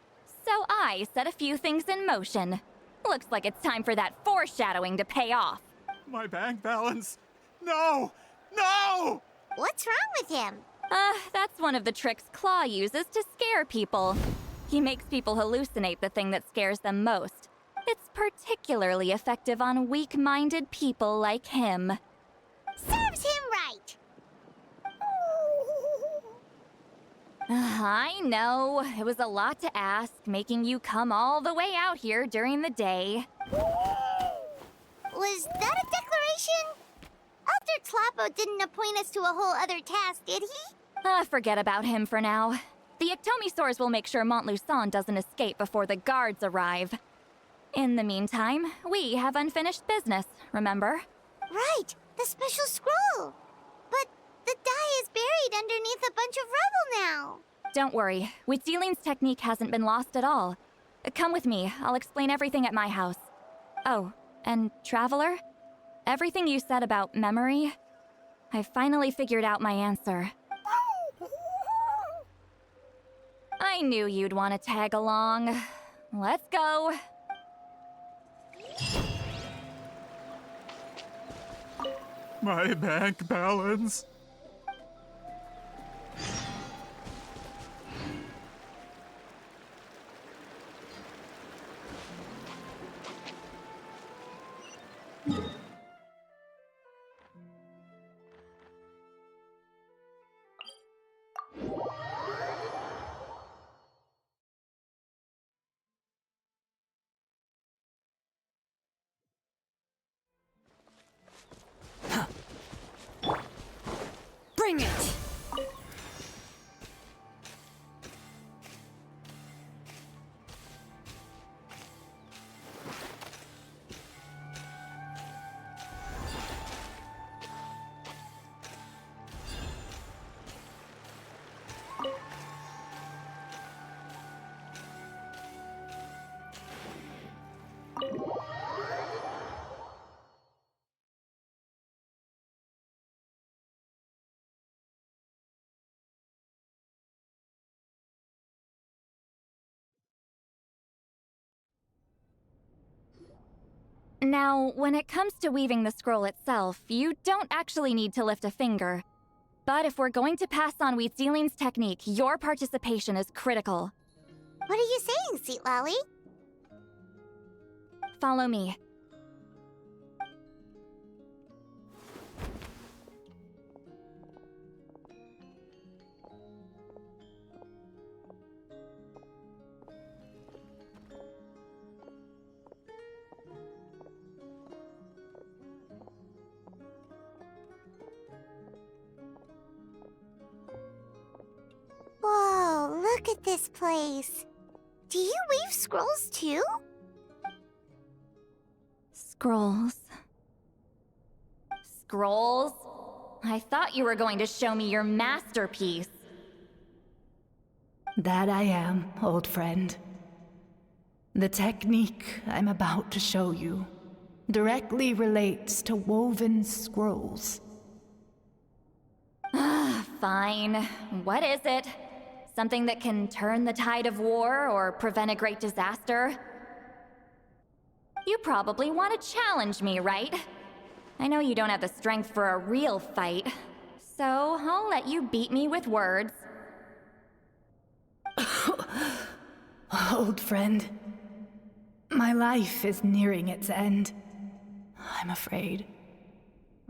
so I set a few things in motion. Looks like it's time for that foreshadowing to pay off. My bank balance? No! No! What's wrong with him? That's one of the tricks Claw uses to scare people. He makes people hallucinate the thing that scares them most. It's particularly effective on weak-minded people like him. Serves him right! I know. It was a lot to ask, making you come all the way out here during the day. Was that a declaration? Elder Tlapo didn't appoint us to a whole other task, did he? Forget about him for now. The Ictomisaurs will make sure Montluçon doesn't escape before the guards arrive. In the meantime, we have unfinished business, remember? Right, the special scroll. But the die is buried underneath a bunch of rubble now. Don't worry, Witzeline's technique hasn't been lost at all. Come with me, I'll explain everything at my house. Oh, and Traveler? Everything you said about memory, I finally figured out my answer. I knew you'd want to tag along. Let's go. My bank balance? Bring it! Now, when it comes to weaving the scroll itself, you don't actually need to lift a finger. But if we're going to pass on Witzeline's technique, your participation is critical. What are you saying, Citlali? Follow me. Whoa, look at this place. Do you weave scrolls too? Scrolls. Scrolls? I thought you were going to show me your masterpiece. That I am, old friend. The technique I'm about to show you directly relates to woven scrolls. Fine. What is it? Something that can turn the tide of war or prevent a great disaster? You probably want to challenge me, right? I know you don't have the strength for a real fight, so I'll let you beat me with words. Old friend, my life is nearing its end. I'm afraid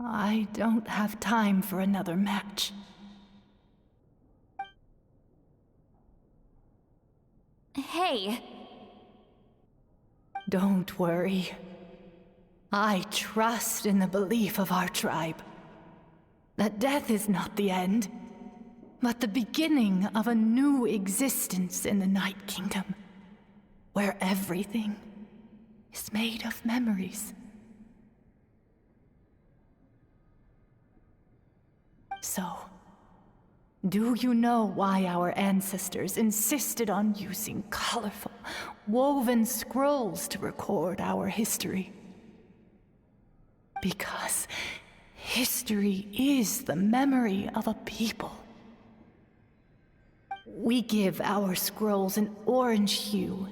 I don't have time for another match. Hey. Don't worry. I trust in the belief of our tribe that death is not the end, but the beginning of a new existence in the Night Kingdom, where everything is made of memories. So, do you know why our ancestors insisted on using colorful, woven scrolls to record our history? Because history is the memory of a people. We give our scrolls an orange hue,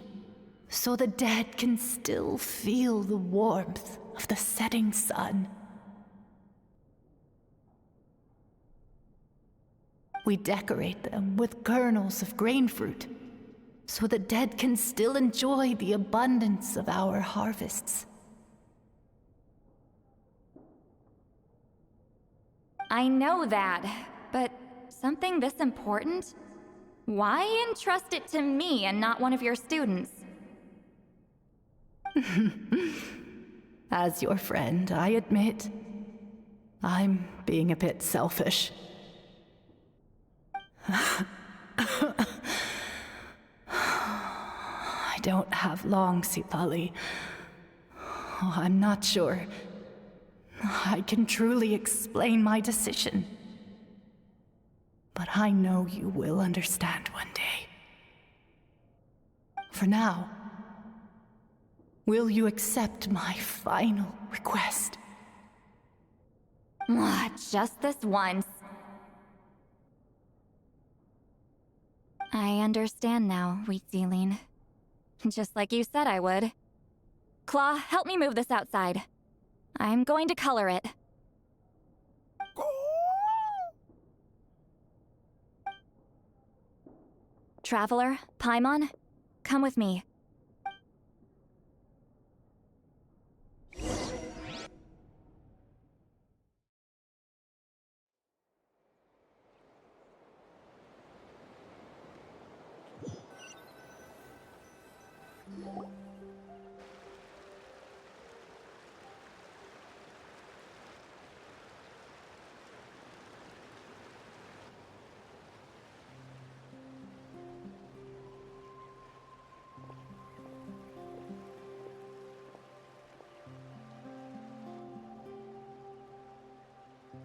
so the dead can still feel the warmth of the setting sun. We decorate them with kernels of grain fruit, so the dead can still enjoy the abundance of our harvests. I know that, but something this important? Why entrust it to me and not one of your students? As your friend, I admit, I'm being a bit selfish. I don't have long, Citlali. Oh, I'm not sure I can truly explain my decision. But I know you will understand one day. For now, will you accept my final request? Just this once. I understand now, Wheatsealing. Just like you said I would. Claw, help me move this outside. I'm going to color it. Traveler, Paimon, come with me.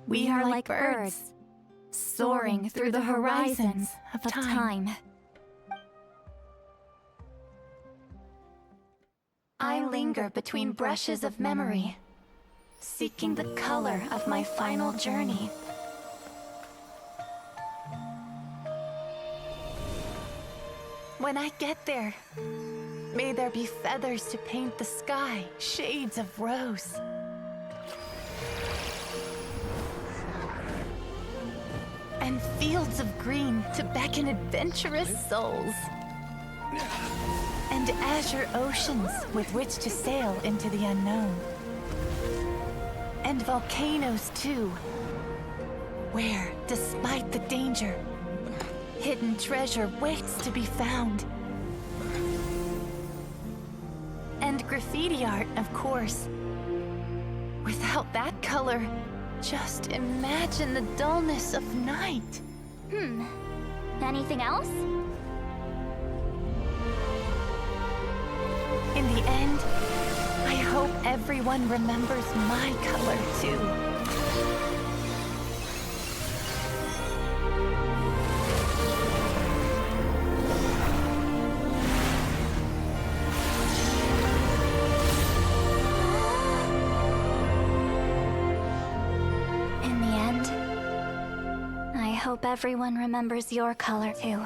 We are like birds, soaring through the horizons of time. I linger between brushes of memory, seeking the color of my final journey. When I get there, may there be feathers to paint the sky, shades of rose. And fields of green to beckon adventurous souls. And azure oceans with which to sail into the unknown. And volcanoes too, where, despite the danger, hidden treasure waits to be found. And graffiti art, of course. Without that color, just imagine the dullness of night. Anything else? In the end, I hope everyone remembers my color too. I hope everyone remembers your color too.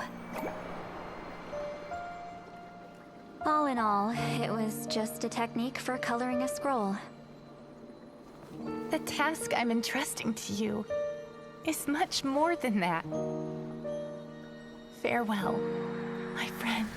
All in all, it was just a technique for coloring a scroll. The task I'm entrusting to you is much more than that. Farewell, my friend.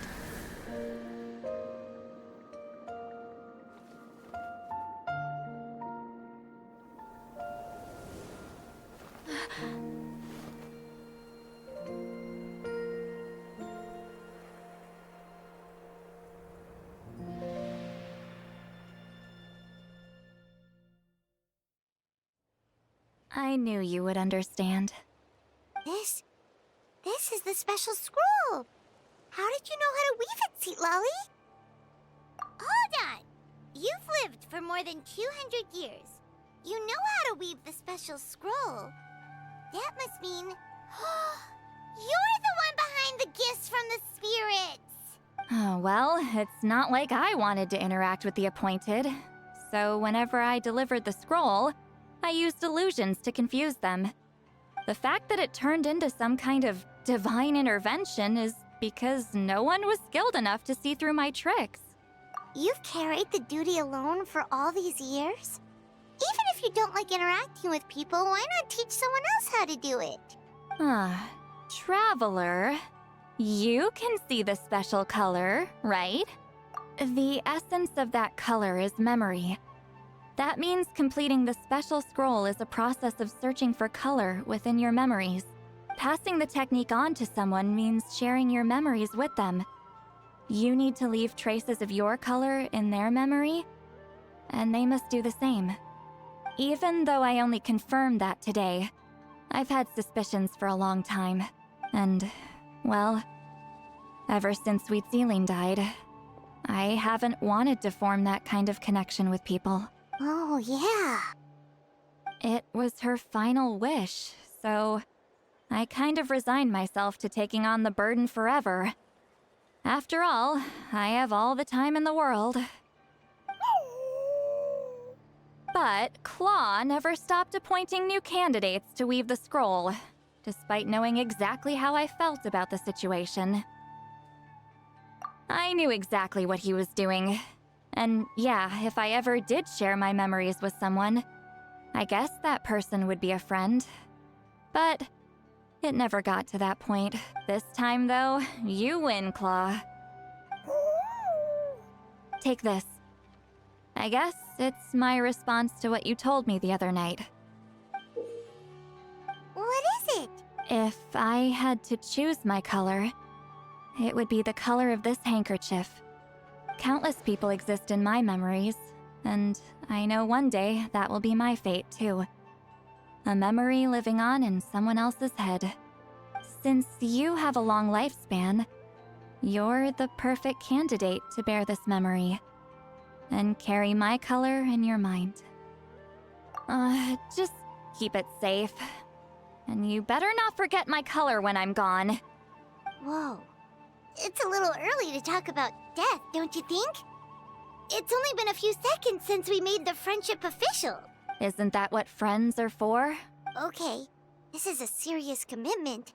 I knew you would understand. This is the special scroll. How did you know how to weave it, Citlali? Hold on. You've lived for more than 200 years. You know how to weave the special scroll. That must mean you're the one behind the gifts from the spirits. Oh, well, it's not like I wanted to interact with the appointed. So whenever I delivered the scroll, I used illusions to confuse them. The fact that it turned into some kind of divine intervention is because no one was skilled enough to see through my tricks. You've carried the duty alone for all these years? Even if you don't like interacting with people, why not teach someone else how to do it? Traveler, you can see the special color, right? The essence of that color is memory. That means completing the special scroll is a process of searching for color within your memories. Passing the technique on to someone means sharing your memories with them. You need to leave traces of your color in their memory, and they must do the same. Even though I only confirmed that today, I've had suspicions for a long time. And, well, ever since Citlali died, I haven't wanted to form that kind of connection with people. Oh, yeah. It was her final wish, so I kind of resigned myself to taking on the burden forever. After all, I have all the time in the world. But Claw never stopped appointing new candidates to weave the scroll, despite knowing exactly how I felt about the situation. I knew exactly what he was doing. And yeah, if I ever did share my memories with someone, I guess that person would be a friend. But it never got to that point. This time, though, you win, Claw. Take this. I guess it's my response to what you told me the other night. What is it? If I had to choose my color, it would be the color of this handkerchief. Countless people exist in my memories, and I know one day that will be my fate, too. A memory living on in someone else's head. Since you have a long lifespan, you're the perfect candidate to bear this memory and carry my color in your mind. Just keep it safe. And you better not forget my color when I'm gone. Whoa. It's a little early to talk about death, don't you think? It's only been a few seconds since we made the friendship official. Isn't that what friends are for? Okay, this is a serious commitment.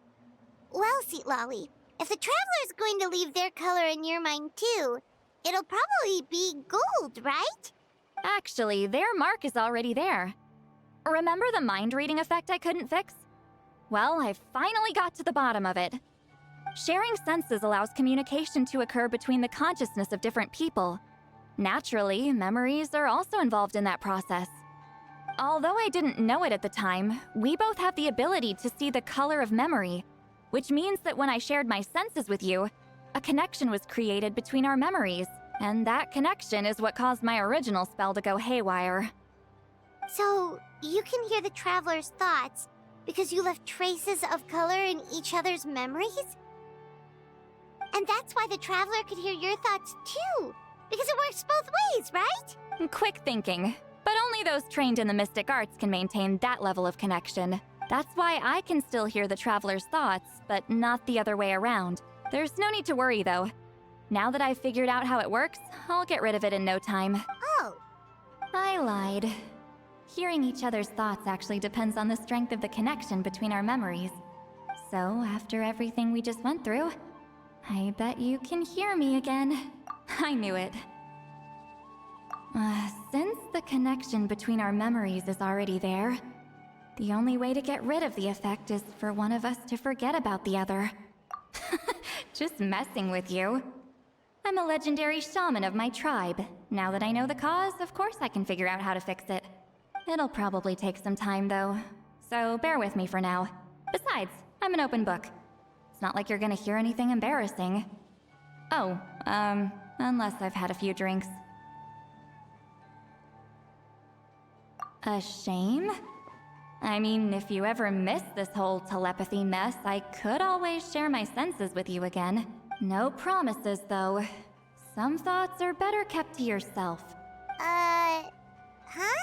Well, Citlali, if the Traveler's going to leave their color in your mind too, it'll probably be gold, right? Actually, their mark is already there. Remember the mind reading effect I couldn't fix? Well, I finally got to the bottom of it. Sharing senses allows communication to occur between the consciousness of different people. Naturally, memories are also involved in that process. Although I didn't know it at the time, we both have the ability to see the color of memory, which means that when I shared my senses with you, a connection was created between our memories, and that connection is what caused my original spell to go haywire. So, you can hear the Traveler's thoughts because you left traces of color in each other's memories? And that's why the Traveler could hear your thoughts too, because it works both ways, right? Quick thinking, but only those trained in the mystic arts can maintain that level of connection. That's why I can still hear the Traveler's thoughts, but not the other way around. There's no need to worry, though. Now that I've figured out how it works, I'll get rid of it in no time. Oh. I lied. Hearing each other's thoughts actually depends on the strength of the connection between our memories. So, after everything we just went through, I bet you can hear me again. I knew it. Since the connection between our memories is already there, the only way to get rid of the effect is for one of us to forget about the other. Just messing with you. I'm a legendary shaman of my tribe. Now that I know the cause, of course I can figure out how to fix it. It'll probably take some time, though, so bear with me for now. Besides, I'm an open book. It's not like you're gonna hear anything embarrassing. Oh, unless I've had a few drinks. A shame? I mean, if you ever miss this whole telepathy mess, I could always share my senses with you again. No promises, though. Some thoughts are better kept to yourself. Huh?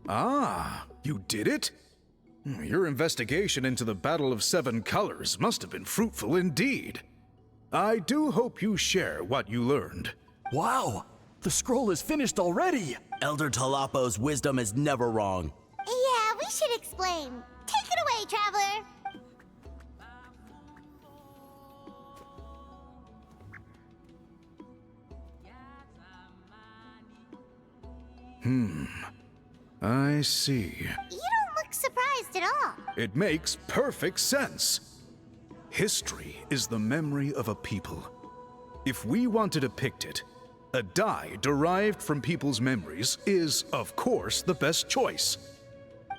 Ah, you did it? Your investigation into the Battle of Seven Colors must have been fruitful indeed. I do hope you share what you learned. Wow! The scroll is finished already! Elder Talapo's wisdom is never wrong. Yeah, we should explain. Take it away, Traveler. I see. You don't look surprised at all. It makes perfect sense. History is the memory of a people. If we want to depict it, a die derived from people's memories is, of course, the best choice.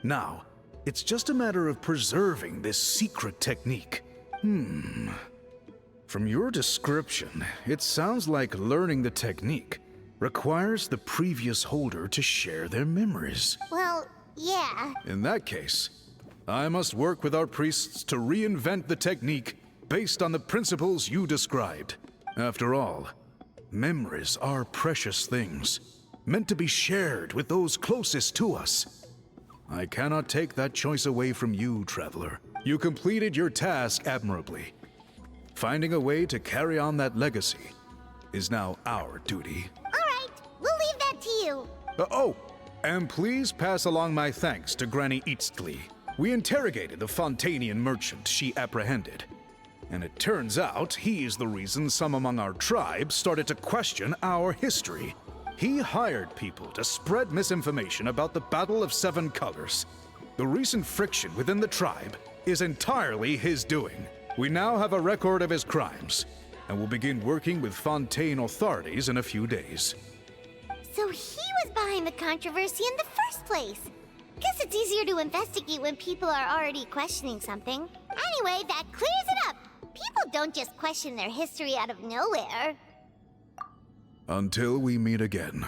Now, it's just a matter of preserving this secret technique. From your description, it sounds like learning the technique requires the previous holder to share their memories. Well, yeah. In that case, I must work with our priests to reinvent the technique based on the principles you described. After all, memories are precious things, meant to be shared with those closest to us. I cannot take that choice away from you, Traveler. You completed your task admirably. Finding a way to carry on that legacy is now our duty. All right, we'll leave that to you. And please pass along my thanks to Granny Citlali. We interrogated the Fontanian merchant she apprehended, and it turns out he's the reason some among our tribe started to question our history. He hired people to spread misinformation about the Battle of Seven Colors. The recent friction within the tribe is entirely his doing. We now have a record of his crimes, and will begin working with Fontaine authorities in a few days. So he was behind the controversy in the first place. Guess it's easier to investigate when people are already questioning something. Anyway, that clears it up. People don't just question their history out of nowhere. Until we meet again.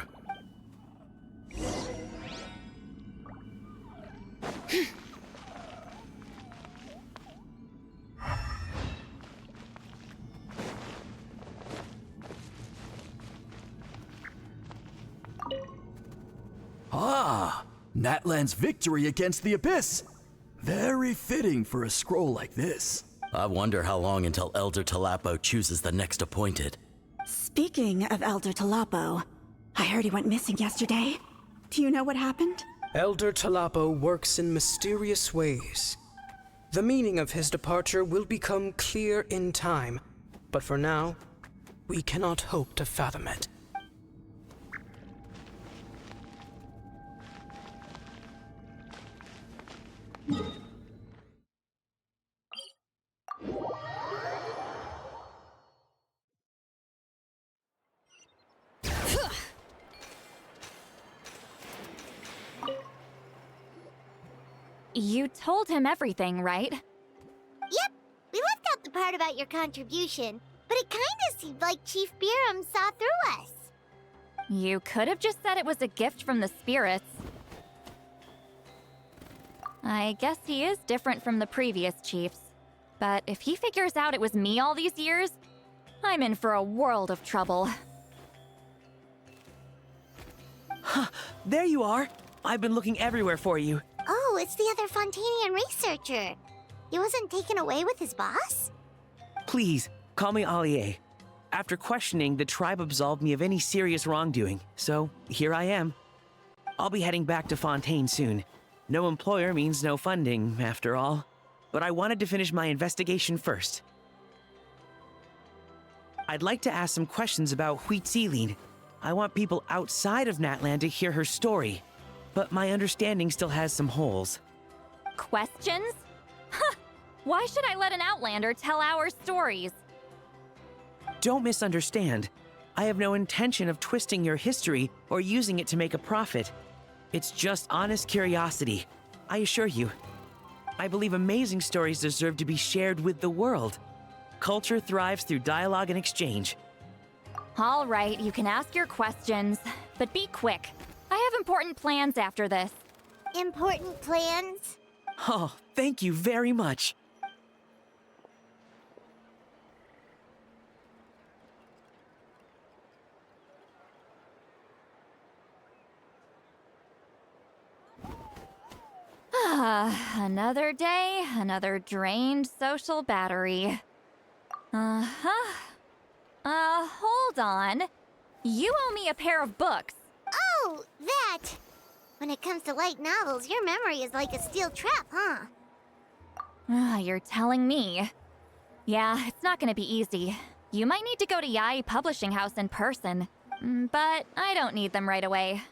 Ah, Natlan's victory against the Abyss. Very fitting for a scroll like this. I wonder how long until Elder Talapo chooses the next appointed. Speaking of Elder Talapo, I heard he went missing yesterday. Do you know what happened? Elder Talapo works in mysterious ways. The meaning of his departure will become clear in time, but for now, we cannot hope to fathom it. You told him everything, right? Yep, we left out the the part about your contribution, but it kinda seemed like Chief Biram saw through us. You could have just said it was a gift from the spirits. I guess he is different from the previous chiefs. But if he figures out it was me all these years, I'm in for a world of trouble. There you are. I've been looking everywhere for you. Oh, it's the other Fontanian researcher. He wasn't taken away with his boss? Please, call me Allier. After questioning, the tribe absolved me of any serious wrongdoing, so here I am. I'll be heading back to Fontaine soon. No employer means no funding, after all. But I wanted to finish my investigation first. I'd like to ask some questions about Citlali. I want people outside of Natlan to hear her story, but my understanding still has some holes. Questions? Huh! Why should I let an Outlander tell our stories? Don't misunderstand. I have no intention of twisting your history or using it to make a profit. It's just honest curiosity, I assure you. I believe amazing stories deserve to be shared with the world. Culture thrives through dialogue and exchange. All right, you can ask your questions, but be quick. I have important plans after this. Important plans? Oh, thank you very much. Another day, another drained social battery. Hold on. You owe me a pair of books. Oh, that! When it comes to light novels, your memory is like a steel trap, huh? You're telling me. Yeah, it's not gonna be easy. You might need to go to Yai Publishing House in person. But I don't need them right away.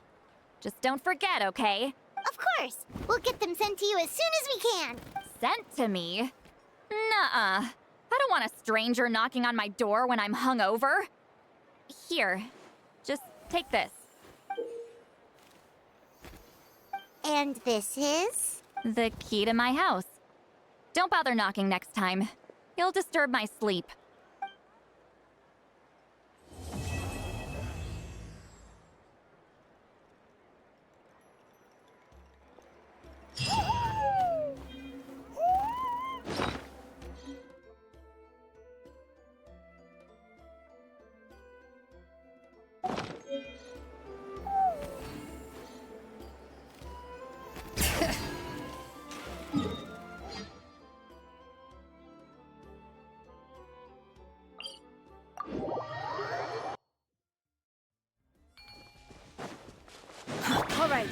Just don't forget, okay? Of course! We'll get them sent to you as soon as we can! Sent to me? Nuh-uh. I don't want a stranger knocking on my door when I'm hungover. Here, just take this. And this is? The key to my house. Don't bother knocking next time. You'll disturb my sleep. All right.